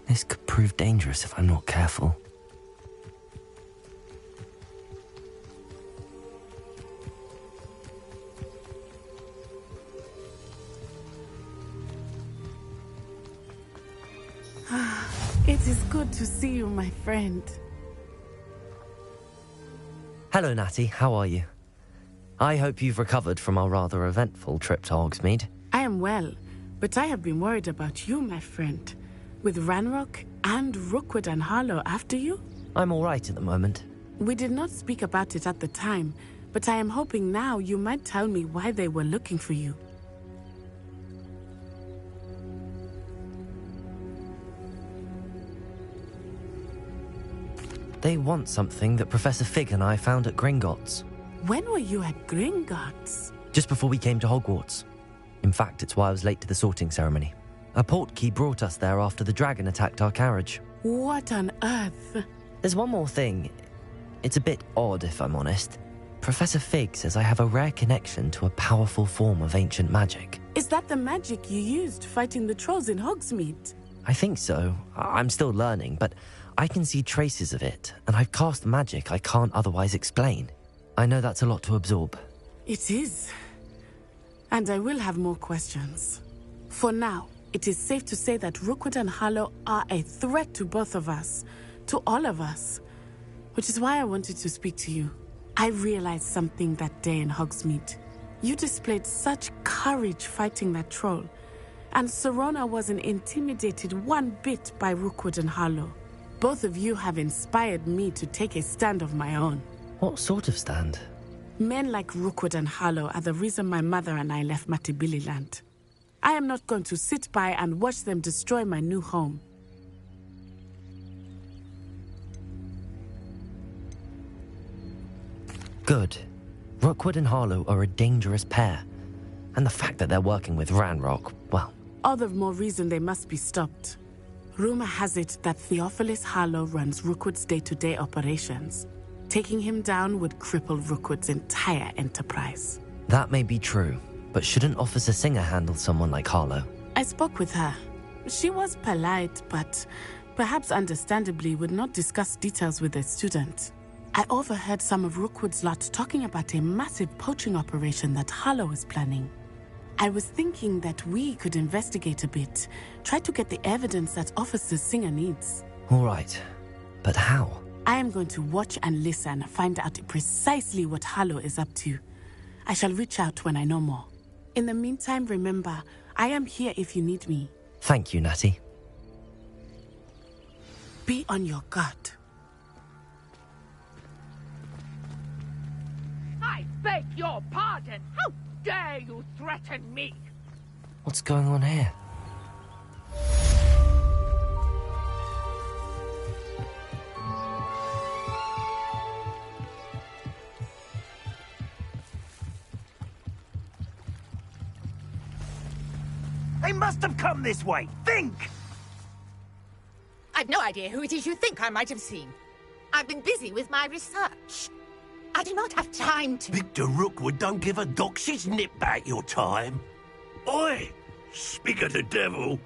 This could prove dangerous if I'm not careful. It is good to see you, my friend. Hello, Natty. How are you? I hope you've recovered from our rather eventful trip to Hogsmeade. I am well, but I have been worried about you, my friend. With Ranrock and Rookwood and Harlow after you? I'm all right at the moment. We did not speak about it at the time, but I am hoping now you might tell me why they were looking for you. They want something that Professor Fig and I found at Gringotts. When were you at Gringotts? Just before we came to Hogwarts. In fact, it's why I was late to the sorting ceremony. A portkey brought us there after the dragon attacked our carriage. What on earth? There's one more thing. It's a bit odd, if I'm honest. Professor Fig says I have a rare connection to a powerful form of ancient magic. Is that the magic you used fighting the trolls in Hogsmeade? I think so. I'm still learning, but I can see traces of it, and I've cast magic I can't otherwise explain. I know that's a lot to absorb. It is. And I will have more questions. For now, it is safe to say that Rookwood and Harlow are a threat to both of us, to all of us. Which is why I wanted to speak to you. I realized something that day in Hogsmeade. You displayed such courage fighting that troll, and Serona wasn't intimidated one bit by Rookwood and Harlow. Both of you have inspired me to take a stand of my own. What sort of stand? Men like Rookwood and Harlow are the reason my mother and I left Matibililand. I am not going to sit by and watch them destroy my new home. Good. Rookwood and Harlow are a dangerous pair. And the fact that they're working with Ranrock, well, All the more reason they must be stopped. Rumor has it that Theophilus Harlow runs Rookwood's day-to-day operations. Taking him down would cripple Rookwood's entire enterprise. That may be true, but shouldn't Officer Singer handle someone like Harlow? I spoke with her. She was polite, but perhaps understandably would not discuss details with a student. I overheard some of Rookwood's lot talking about a massive poaching operation that Harlow was planning. I was thinking that we could investigate a bit, try to get the evidence that Officer Singer needs. All right, but how? I am going to watch and listen, find out precisely what Harlow is up to. I shall reach out when I know more. In the meantime, remember, I am here if you need me. Thank you, Natty. Be on your guard. I beg your pardon. How dare you threaten me? What's going on here? They must have come this way. Think! I've no idea who it is you think I might have seen. I've been busy with my research. I do not have time to... Victor Rookwood don't give a doxy's nip back your time. Oi! Speak of the devil.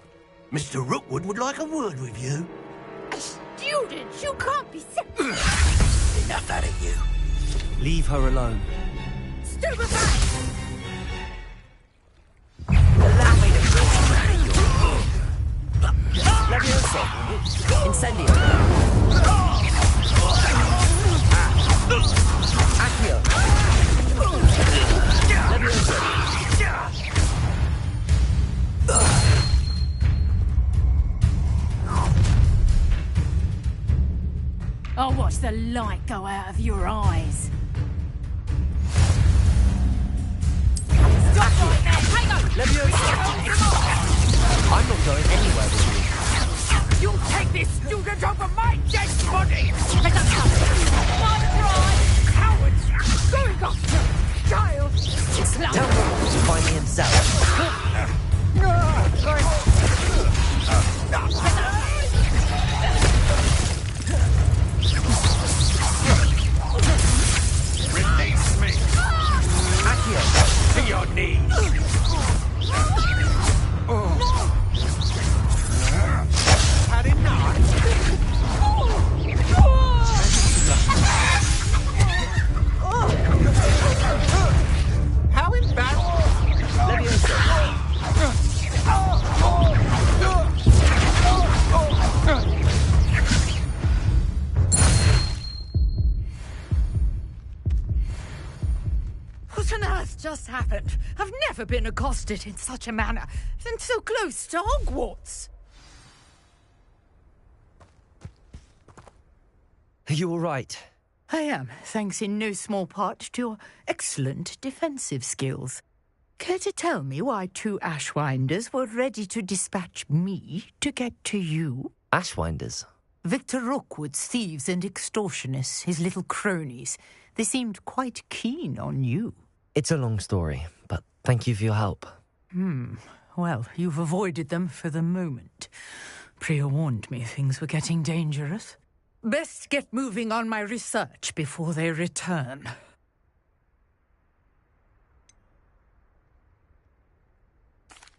Mr. Rookwood would like a word with you. A student? You can't be sick. Enough out of you. Leave her alone. Stupefy! Allow me to pull you out of your... Levioso! Incendio! Accio! Levioso! I'll watch the light go out of your eyes. Stop right there! Hang on! I'm not going anywhere with you. You'll take this student over my dead body! My bride! Cowards! Going after child! Tell him to find me himself. Release me! Accio! To your knees! Had enough? How embarrassing! What on earth just happened? I've never been accosted in such a manner, and so close to Hogwarts. Are you all right? I am, thanks in no small part to your excellent defensive skills. Care to tell me why two Ashwinders were ready to dispatch me to get to you? Ashwinders? Victor Rookwood's thieves and extortionists, his little cronies. They seemed quite keen on you. It's a long story, but thank you for your help. Well, you've avoided them for the moment. Priya warned me things were getting dangerous. Best get moving on my research before they return.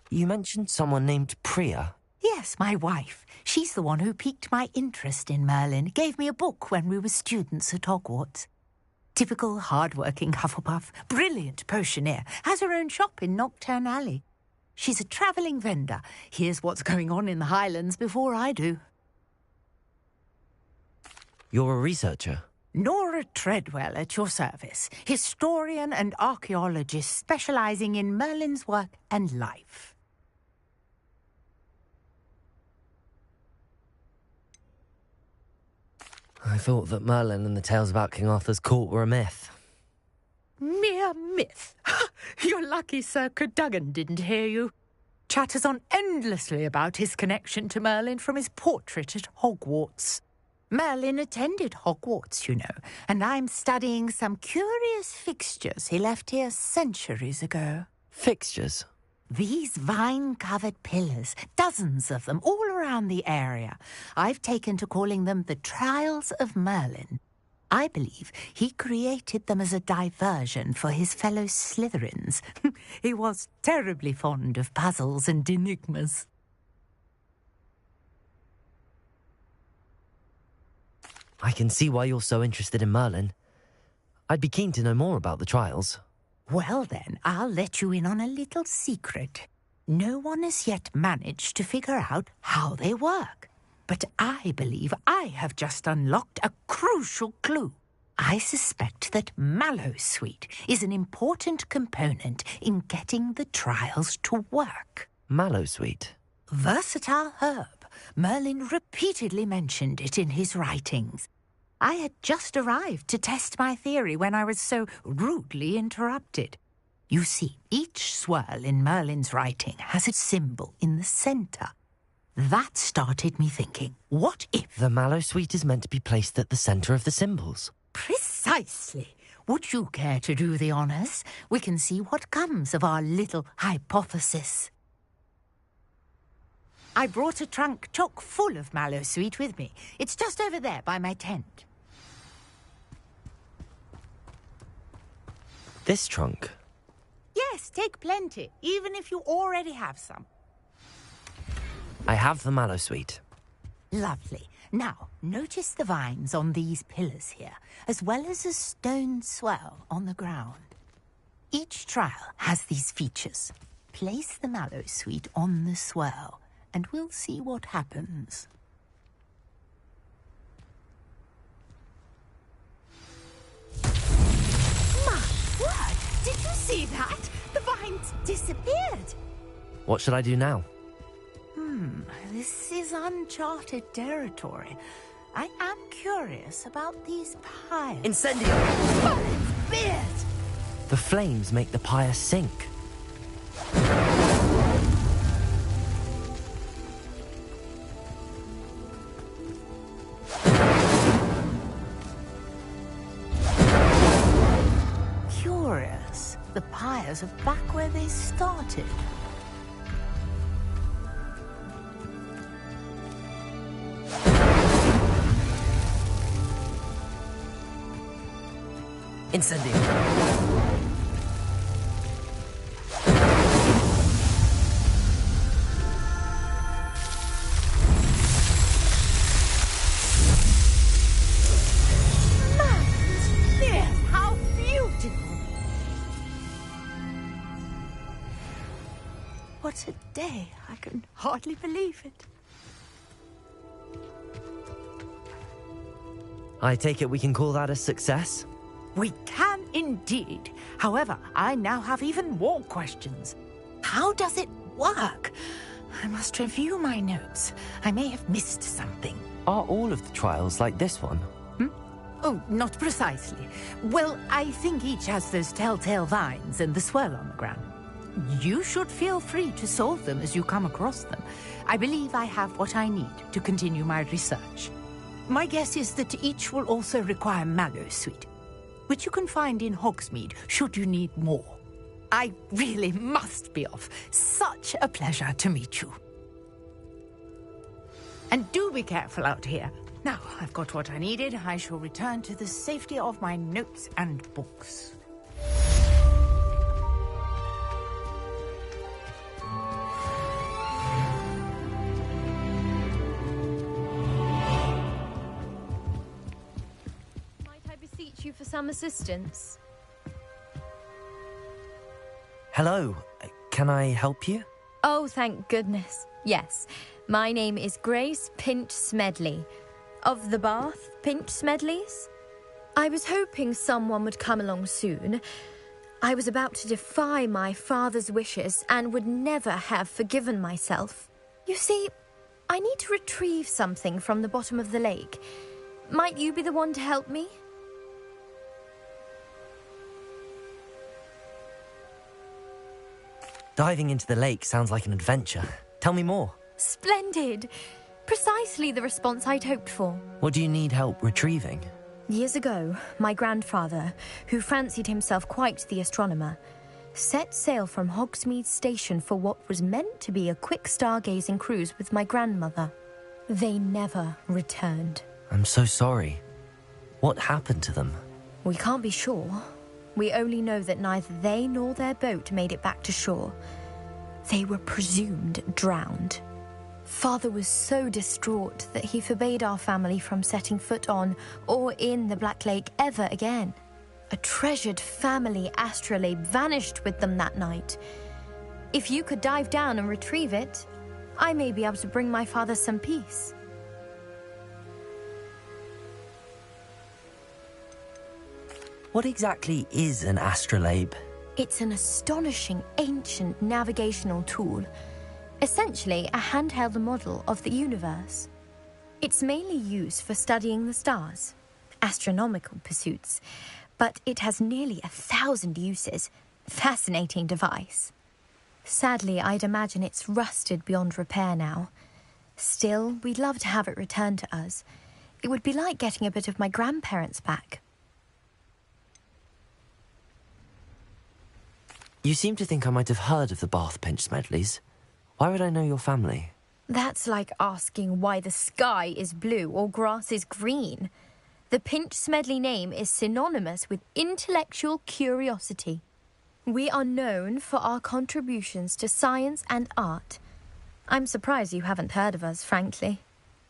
You mentioned someone named Priya. Yes, my wife. She's the one who piqued my interest in Merlin. Gave me a book when we were students at Hogwarts. Typical hard-working Hufflepuff, brilliant potioneer, has her own shop in Knockturn Alley. She's a travelling vendor. Hears what's going on in the Highlands before I do. You're a researcher? Nora Treadwell at your service. Historian and archaeologist specialising in Merlin's work and life. I thought that Merlin and the tales about King Arthur's court were a myth. Mere myth. You're lucky Sir Cadogan didn't hear you. Chatters on endlessly about his connection to Merlin from his portrait at Hogwarts. Merlin attended Hogwarts, you know, and I'm studying some curious fixtures he left here centuries ago. Fixtures? These vine-covered pillars, dozens of them, all around the area. I've taken to calling them the Trials of Merlin. I believe he created them as a diversion for his fellow Slytherins. He was terribly fond of puzzles and enigmas. I can see why you're so interested in Merlin. I'd be keen to know more about the trials. Well then, I'll let you in on a little secret. No one has yet managed to figure out how they work. But I believe I have just unlocked a crucial clue. I suspect that Mallowsweet is an important component in getting the trials to work. Mallowsweet? Versatile herb. Merlin repeatedly mentioned it in his writings. I had just arrived to test my theory when I was so rudely interrupted. You see, each swirl in Merlin's writing has a symbol in the centre. That started me thinking, what if... The Mallowsweet is meant to be placed at the centre of the symbols. Precisely. Would you care to do the honours? We can see what comes of our little hypothesis. I brought a trunk chock full of Mallowsweet with me. It's just over there by my tent. This trunk? Yes, take plenty, even if you already have some. I have the Mallowsweet. Lovely. Now, notice the vines on these pillars here, as well as a stone swell on the ground. Each trial has these features. Place the Mallowsweet on the swell, and we'll see what happens. My word! Did you see that? The vines disappeared! What should I do now? This is uncharted territory. I am curious about these pyres. Incendio! Oh, it's beard! The flames make the pyre sink. Curious. The pyres are back where they started. Incendio! How beautiful! What a day! I can hardly believe it. I take it we can call that a success? We can indeed. However, I now have even more questions. How does it work? I must review my notes. I may have missed something. Are all of the trials like this one? Oh, not precisely. Well, I think each has those telltale vines and the swirl on the ground. You should feel free to solve them as you come across them. I believe I have what I need to continue my research. My guess is that each will also require Mallowsweet, which you can find in Hogsmeade should you need more. I really must be off. Such a pleasure to meet you. And do be careful out here. Now I've got what I needed, I shall return to the safety of my notes and books. You for some assistance. Hello, can I help you? Oh, thank goodness. Yes, my name is Grace Pinch Smedley, of the Bath Pinch Smedleys. I was hoping someone would come along soon. I was about to defy my father's wishes and would never have forgiven myself. You see, I need to retrieve something from the bottom of the lake. Might you be the one to help me? Diving into the lake sounds like an adventure. Tell me more. Splendid! Precisely the response I'd hoped for. What do you need help retrieving? Years ago, my grandfather, who fancied himself quite the astronomer, set sail from Hogsmeade Station for what was meant to be a quick stargazing cruise with my grandmother. They never returned. I'm so sorry. What happened to them? We can't be sure. We only know that neither they nor their boat made it back to shore. They were presumed drowned. Father was so distraught that he forbade our family from setting foot on or in the Black Lake ever again. A treasured family astrolabe vanished with them that night. If you could dive down and retrieve it, I may be able to bring my father some peace. What exactly is an astrolabe? It's an astonishing ancient navigational tool, essentially a handheld model of the universe. It's mainly used for studying the stars, astronomical pursuits, but it has nearly 1,000 uses. Fascinating device. Sadly, I'd imagine it's rusted beyond repair now. Still, we'd love to have it returned to us. It would be like getting a bit of my grandparents back. You seem to think I might have heard of the Bath Pinch Smedleys. Why would I know your family? That's like asking why the sky is blue or grass is green. The Pinch Smedley name is synonymous with intellectual curiosity. We are known for our contributions to science and art. I'm surprised you haven't heard of us, frankly.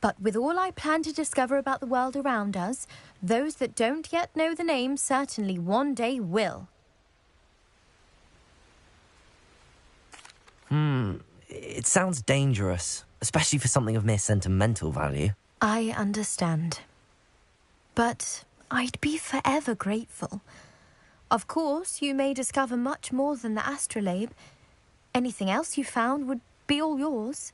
But with all I plan to discover about the world around us, those that don't yet know the name certainly one day will. It sounds dangerous, especially for something of mere sentimental value. I understand. But I'd be forever grateful. Of course, you may discover much more than the astrolabe. Anything else you found would be all yours.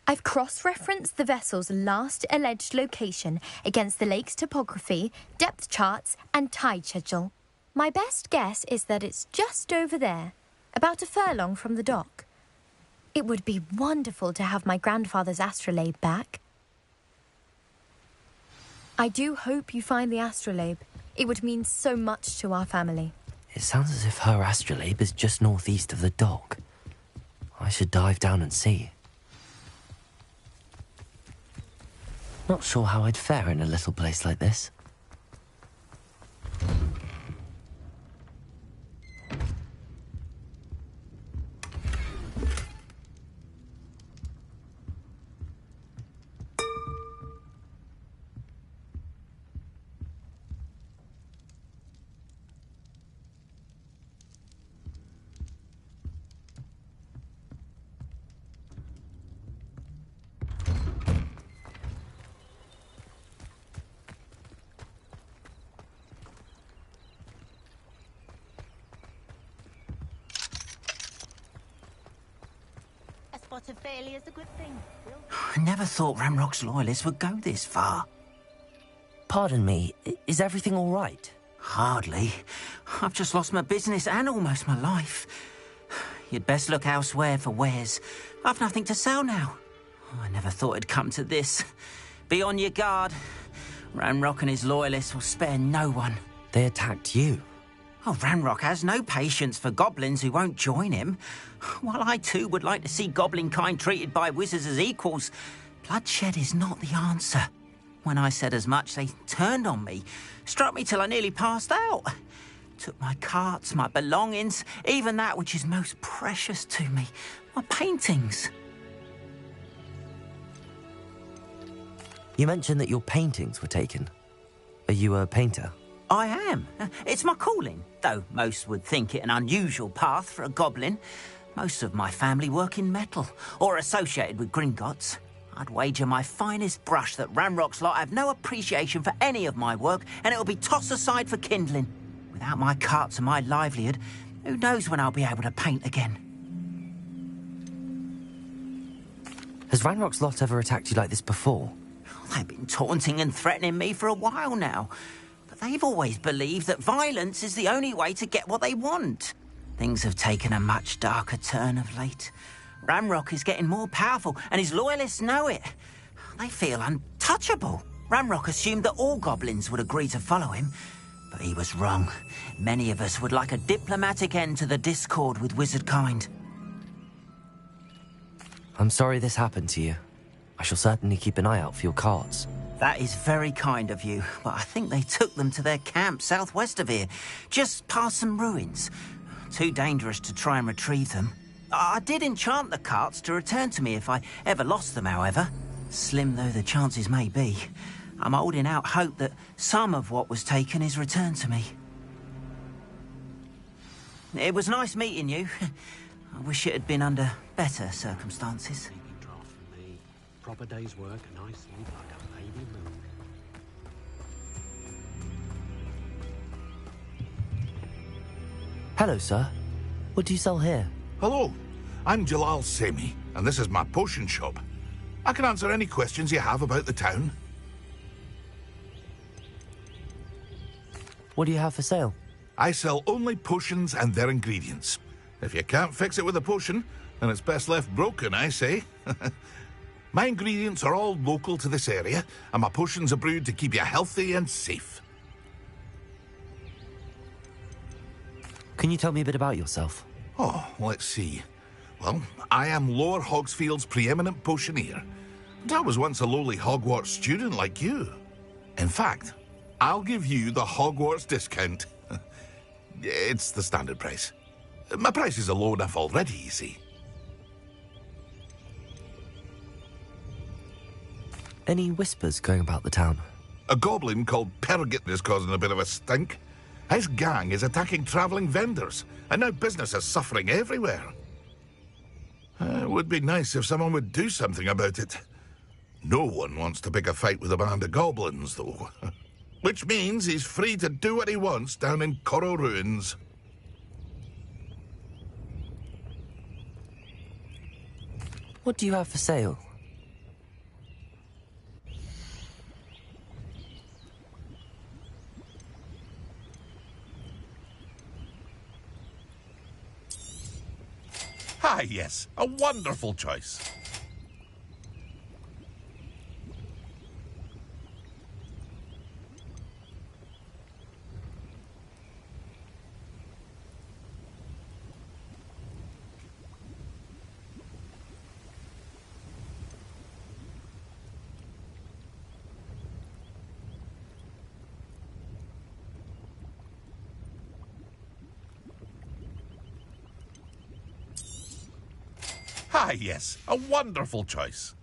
I've cross-referenced the vessel's last alleged location against the lake's topography, depth charts, and tide schedule. My best guess is that it's just over there, about a furlong from the dock. It would be wonderful to have my grandfather's astrolabe back. I do hope you find the astrolabe. It would mean so much to our family. It sounds as if her astrolabe is just northeast of the dock. I should dive down and see. Not sure how I'd fare in a little place like this. Spot of failure's a good thing. I never thought Ramrock's loyalists would go this far. Pardon me, is everything all right? Hardly. I've just lost my business and almost my life. You'd best look elsewhere for wares. I've nothing to sell now. I never thought it'd come to this. Be on your guard. Ramrock and his loyalists will spare no one. They attacked you? Oh, Ramrock has no patience for goblins who won't join him. While I too would like to see goblin kind treated by wizards as equals, bloodshed is not the answer. When I said as much, they turned on me, struck me till I nearly passed out. Took my carts, my belongings, even that which is most precious to me, my paintings. You mentioned that your paintings were taken. Are you a painter? I am. It's my calling, though most would think it an unusual path for a goblin. Most of my family work in metal, or associated with Gringotts. I'd wager my finest brush that Ramrock's lot have no appreciation for any of my work, and it'll be tossed aside for kindling. Without my carts and my livelihood, who knows when I'll be able to paint again. Has Ranrock's lot ever attacked you like this before? They've been taunting and threatening me for a while now. But they've always believed that violence is the only way to get what they want. Things have taken a much darker turn of late. Ramrock is getting more powerful, and his loyalists know it. They feel untouchable. Ramrock assumed that all goblins would agree to follow him. But he was wrong. Many of us would like a diplomatic end to the discord with wizard kind. I'm sorry this happened to you. I shall certainly keep an eye out for your carts. That is very kind of you, but I think they took them to their camp southwest of here, just past some ruins. Too dangerous to try and retrieve them. I did enchant the carts to return to me if I ever lost them, however. Slim though the chances may be, I'm holding out hope that some of what was taken is returned to me. It was nice meeting you. I wish it had been under better circumstances. Proper day's work, and I sleep like a baby moon. Hello, sir. What do you sell here? Hello, I'm Jalal Semi, and this is my potion shop. I can answer any questions you have about the town. What do you have for sale? I sell only potions and their ingredients. If you can't fix it with a potion, then it's best left broken, I say. My ingredients are all local to this area, and my potions are brewed to keep you healthy and safe. Can you tell me a bit about yourself? Oh, let's see. Well, I am Lower Hogsfield's preeminent potioneer. And I was once a lowly Hogwarts student like you. In fact, I'll give you the Hogwarts discount. It's the standard price. My prices are low enough already, you see. Any whispers going about the town? A goblin called Pergit is causing a bit of a stink. His gang is attacking travelling vendors, and now business is suffering everywhere. It would be nice if someone would do something about it. No one wants to pick a fight with a band of goblins, though. Which means he's free to do what he wants down in Corro Ruins. What do you have for sale? Ah, yes, a wonderful choice. Ah, yes, a wonderful choice.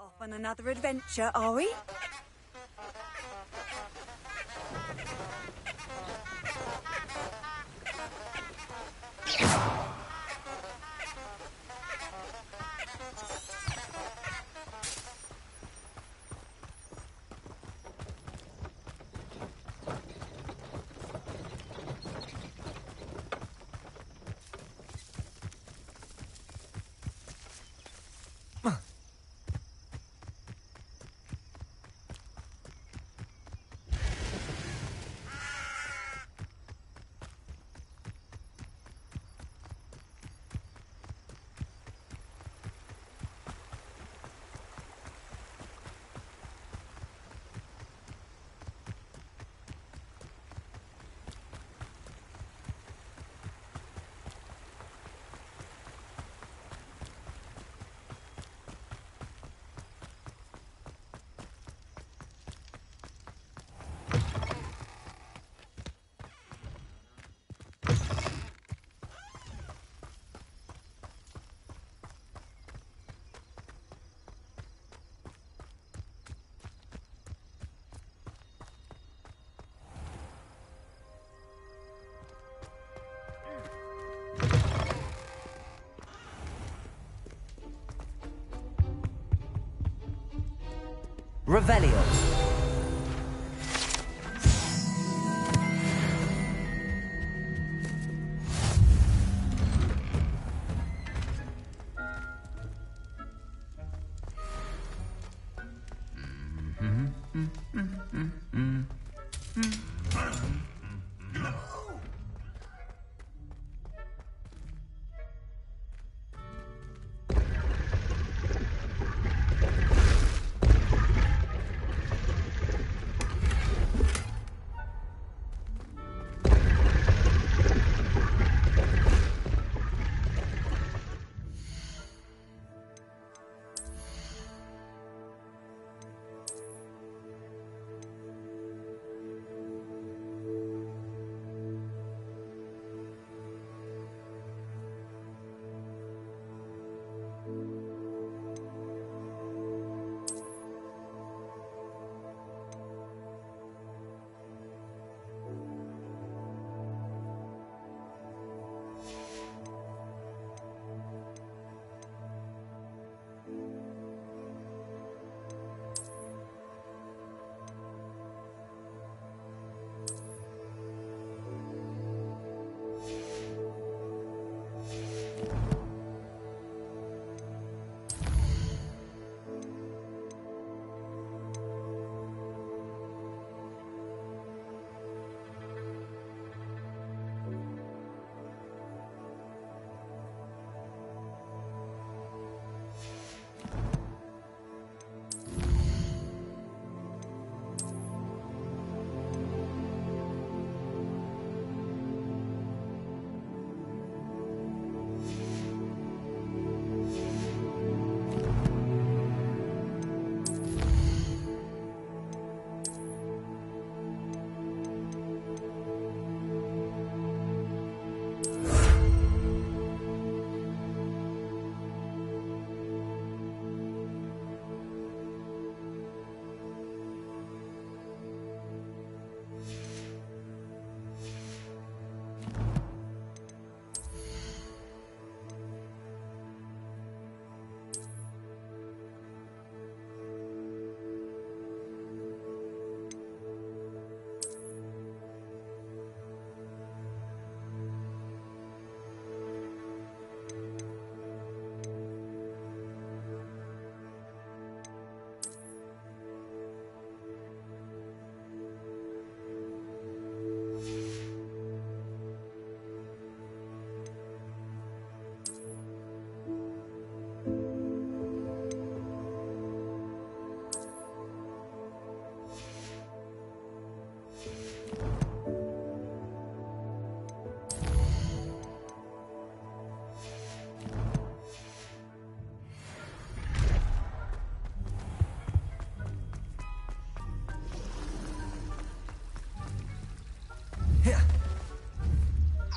Off on another adventure, are we? Revelio.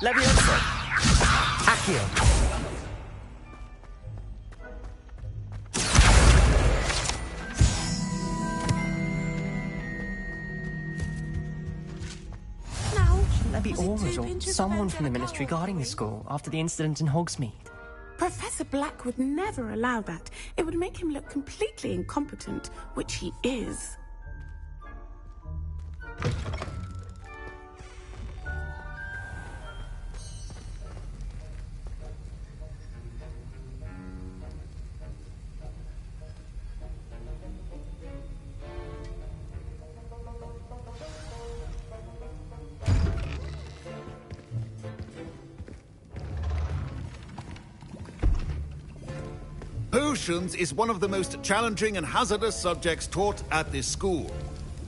Levioso. Accio. Shouldn't there be Aurors or someone from the Ministry guarding the school after the incident in Hogsmeade? Professor Black would never allow that. It would make him look completely incompetent, which he is. Potions is one of the most challenging and hazardous subjects taught at this school.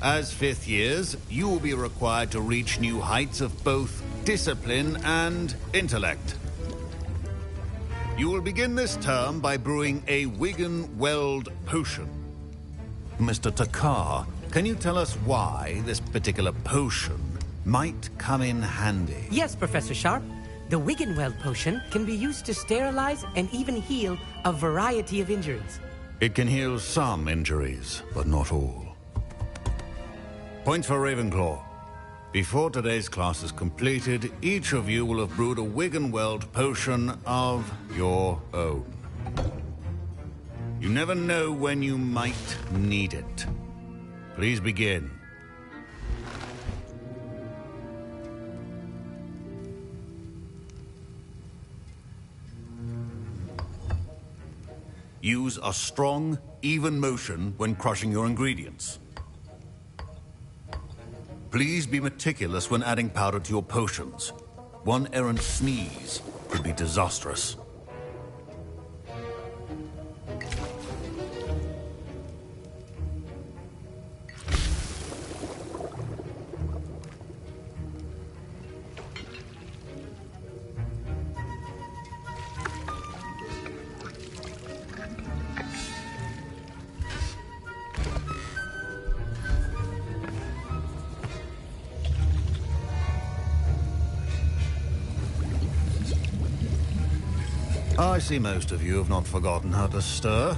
As fifth years, you will be required to reach new heights of both discipline and intellect. You will begin this term by brewing a Wigan-Weld potion. Mr. Takar, can you tell us why this particular potion might come in handy? Yes, Professor Sharp. The Wigan-Weld potion can be used to sterilize and even heal a variety of injuries. It can heal some injuries, but not all. Point for Ravenclaw. Before today's class is completed, each of you will have brewed a Wigan-Weld potion of your own. You never know when you might need it. Please begin. Use a strong, even motion when crushing your ingredients. Please be meticulous when adding powder to your potions. One errant sneeze could be disastrous. I see most of you have not forgotten how to stir.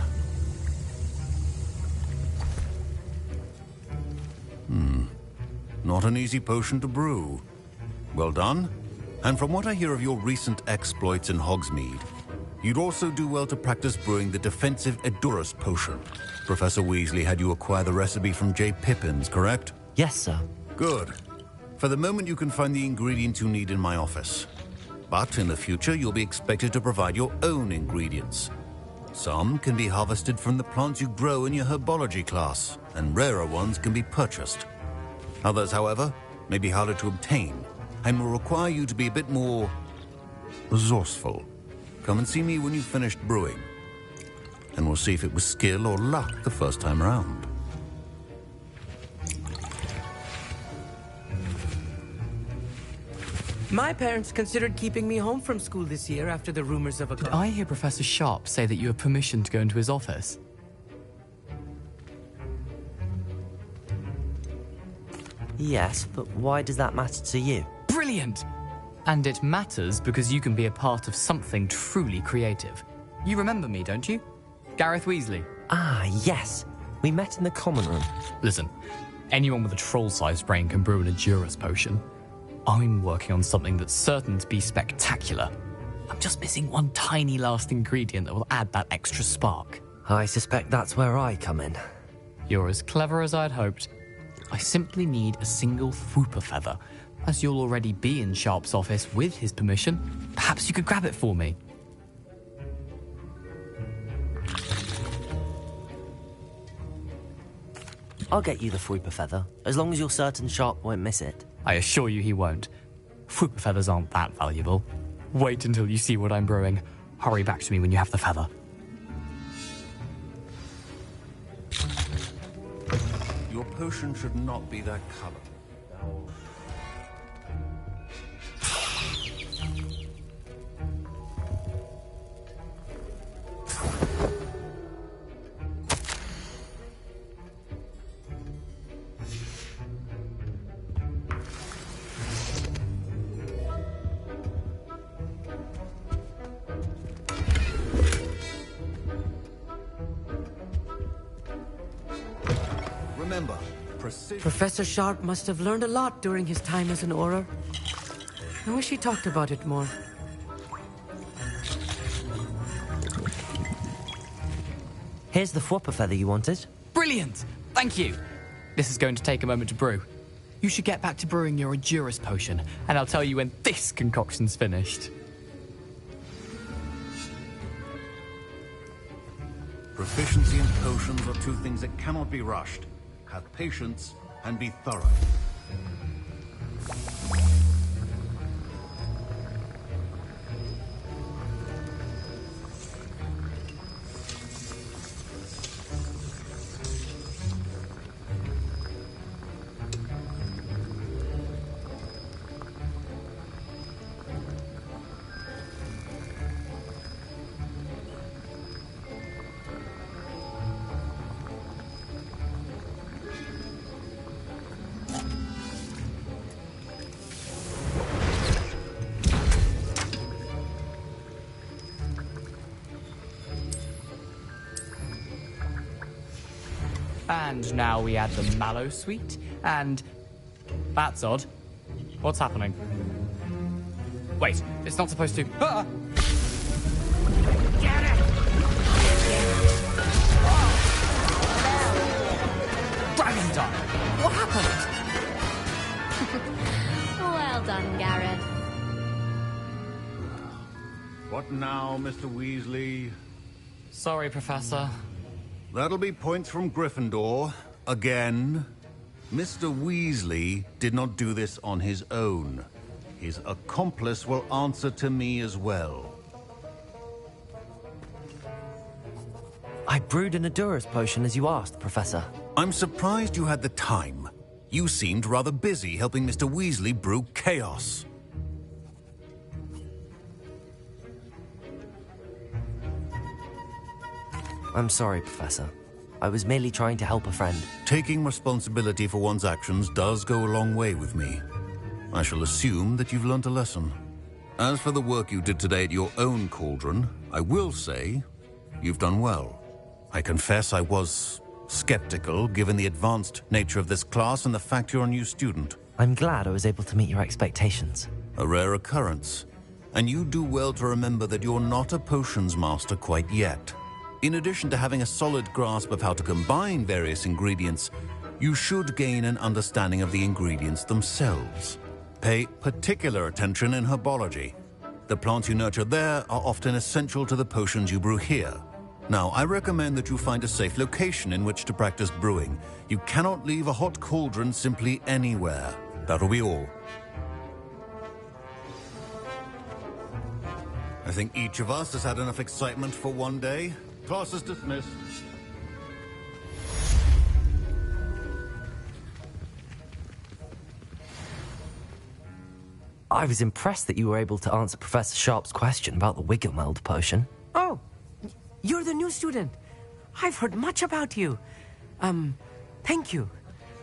Not an easy potion to brew. Well done. And from what I hear of your recent exploits in Hogsmeade, you'd also do well to practice brewing the defensive Edurus potion. Professor Weasley had you acquire the recipe from J. Pippins, correct? Yes, sir. Good. For the moment, you can find the ingredients you need in my office. But in the future, you'll be expected to provide your own ingredients. Some can be harvested from the plants you grow in your herbology class, and rarer ones can be purchased. Others, however, may be harder to obtain, and will require you to be a bit more resourceful. Come and see me when you've finished brewing, and we'll see if it was skill or luck the first time around. My parents considered keeping me home from school this year after the rumors of a... Did I hear Professor Sharp say that you have permission to go into his office? Yes, but why does that matter to you? Brilliant! And it matters because you can be a part of something truly creative. You remember me, don't you? Gareth Weasley. Ah, yes. We met in the common room. Listen, anyone with a troll-sized brain can brew an Edurus potion. I'm working on something that's certain to be spectacular. I'm just missing one tiny last ingredient that will add that extra spark. I suspect that's where I come in. You're as clever as I'd hoped. I simply need a single Fwooper feather. As you'll already be in Sharp's office with his permission, perhaps you could grab it for me. I'll get you the Fwooper feather, as long as you're certain Sharp won't miss it. I assure you he won't. Fwooper feathers aren't that valuable. Wait until you see what I'm brewing. Hurry back to me when you have the feather. Your potion should not be that color. Remember, precision... Professor Sharp must have learned a lot during his time as an Auror. I wish he talked about it more. Here's the Fwooper feather you wanted. Brilliant! Thank you! This is going to take a moment to brew. You should get back to brewing your Edurus potion, and I'll tell you when this concoction's finished. Proficiency in potions are two things that cannot be rushed. Have patience and be thorough. And now we add the mallow sweet, and... That's odd. What's happening? Wait, it's not supposed to... Ah! dragon dart. What happened? Well done, Gareth. What now, Mr. Weasley? Sorry, Professor. That'll be points from Gryffindor. Again. Mr. Weasley did not do this on his own. His accomplice will answer to me as well. I brewed an Adura's potion as you asked, Professor. I'm surprised you had the time. You seemed rather busy helping Mr. Weasley brew chaos. I'm sorry, Professor. I was merely trying to help a friend. Taking responsibility for one's actions does go a long way with me. I shall assume that you've learnt a lesson. As for the work you did today at your own cauldron, I will say you've done well. I confess I was skeptical, given the advanced nature of this class and the fact you're a new student. I'm glad I was able to meet your expectations. A rare occurrence. And you do well to remember that you're not a potions master quite yet. In addition to having a solid grasp of how to combine various ingredients, you should gain an understanding of the ingredients themselves. Pay particular attention in herbology. The plants you nurture there are often essential to the potions you brew here. Now, I recommend that you find a safe location in which to practice brewing. You cannot leave a hot cauldron simply anywhere. That'll be all. I think each of us has had enough excitement for one day. Class is dismissed. I was impressed that you were able to answer Professor Sharp's question about the Wiggenweld potion. Oh, you're the new student. I've heard much about you. Thank you.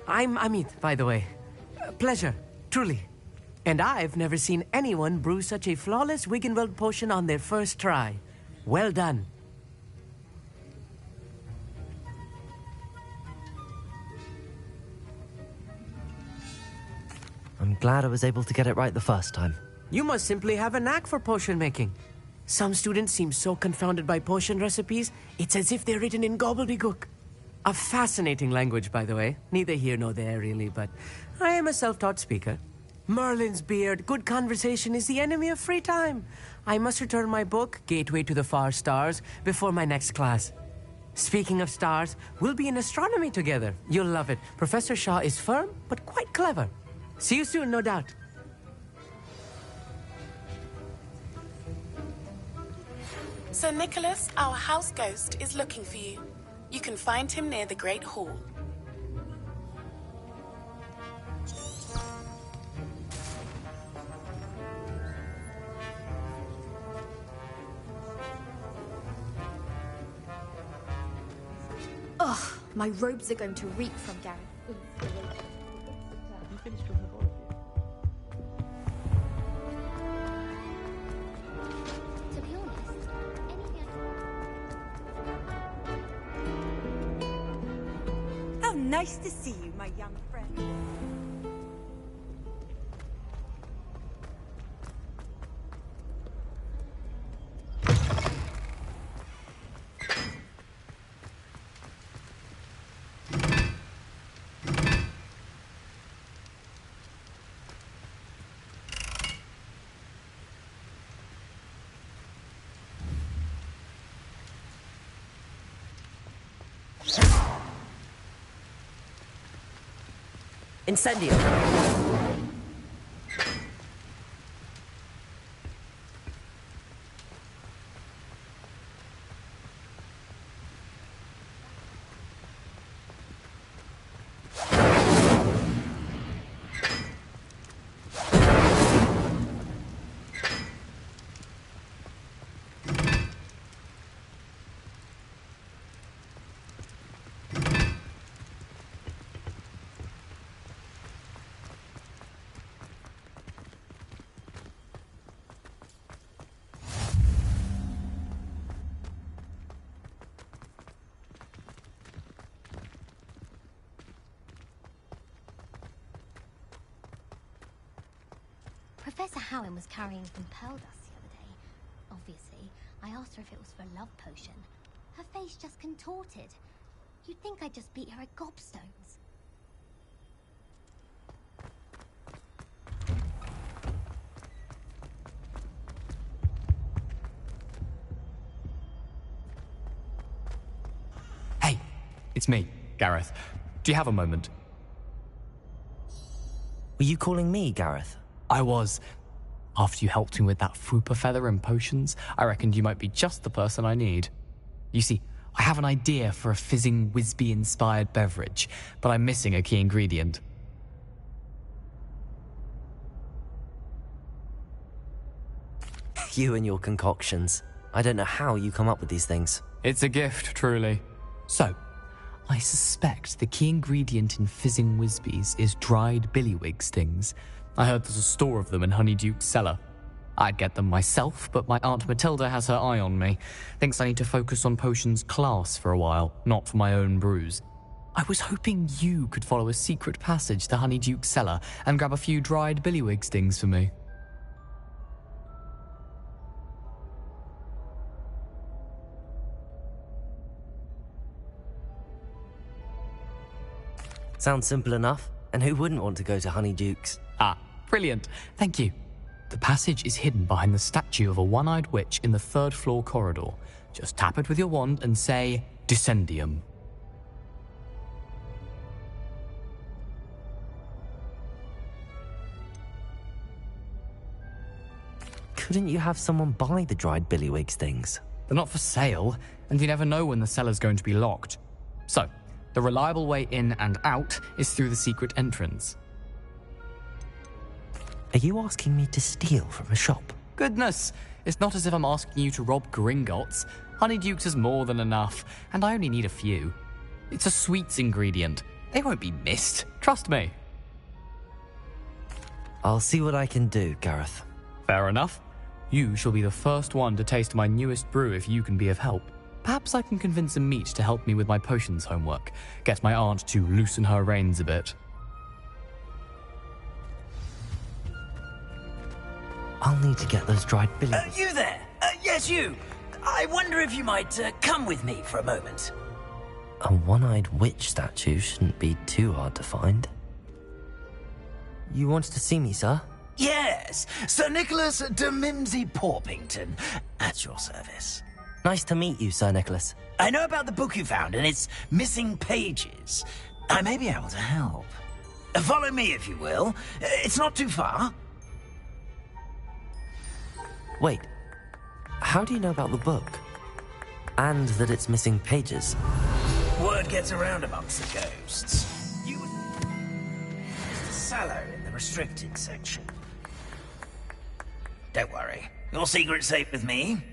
I'm Amit, by the way. Pleasure, truly. And I've never seen anyone brew such a flawless Wiggenweld potion on their first try. Well done. I'm glad I was able to get it right the first time. You must simply have a knack for potion making. Some students seem so confounded by potion recipes, it's as if they're written in gobbledygook. A fascinating language, by the way. Neither here nor there, really, but I am a self-taught speaker. Merlin's beard, good conversation is the enemy of free time. I must return my book, Gateway to the Far Stars, before my next class. Speaking of stars, we'll be in astronomy together. You'll love it. Professor Shaw is firm, but quite clever. See you soon, no doubt. Sir Nicholas, our house ghost, is looking for you. You can find him near the Great Hall. Ugh, my robes are going to reek from Gareth. How nice to see you, my young friend. Incendio. Professor Howin was carrying some pearl dust the other day. Obviously, I asked her if it was for a love potion. Her face just contorted. You'd think I'd just beat her at gobstones. It's me, Gareth. Do you have a moment? Were you calling me, Gareth? I was. After you helped me with that Fupa feather and potions, I reckoned you might be just the person I need. You see, I have an idea for a fizzing Wisby-inspired beverage, but I'm missing a key ingredient. You and your concoctions. I don't know how you come up with these things. It's a gift, truly. So, I suspect the key ingredient in fizzing Wisbies is dried billywig stings. I heard there's a store of them in Honeyduke's cellar. I'd get them myself, but my Aunt Matilda has her eye on me. Thinks I need to focus on potions class for a while, not for my own brews. I was hoping you could follow a secret passage to Honeyduke's cellar and grab a few dried billywig stings for me. Sounds simple enough. And who wouldn't want to go to Honeyduke's? Ah, brilliant. Thank you. The passage is hidden behind the statue of a one-eyed witch in the third-floor corridor. Just tap it with your wand and say, Descendium. Couldn't you have someone buy the dried billywig stings? They're not for sale, and you never know when the cellar's going to be locked. So, the reliable way in and out is through the secret entrance. Are you asking me to steal from a shop? Goodness, it's not as if I'm asking you to rob Gringotts. Honeyduke's is more than enough, and I only need a few. It's a sweets ingredient. They won't be missed, trust me. I'll see what I can do, Gareth. Fair enough. You shall be the first one to taste my newest brew if you can be of help. Perhaps I can convince a meat to help me with my potions homework. Get my aunt to loosen her reins a bit. I'll need to get those dried billywig. You there? Yes, you. I wonder if you might come with me for a moment. A one-eyed witch statue shouldn't be too hard to find. You wanted to see me, sir? Yes, Sir Nicholas de Mimsy Porpington, at your service. Nice to meet you, Sir Nicholas. I know about the book you found and its missing pages. I may be able to help. Follow me, if you will. It's not too far. Wait, how do you know about the book? And that it's missing pages? Word gets around amongst the ghosts. You would... There's the cellar in the restricted section. Don't worry, your secret's safe with me.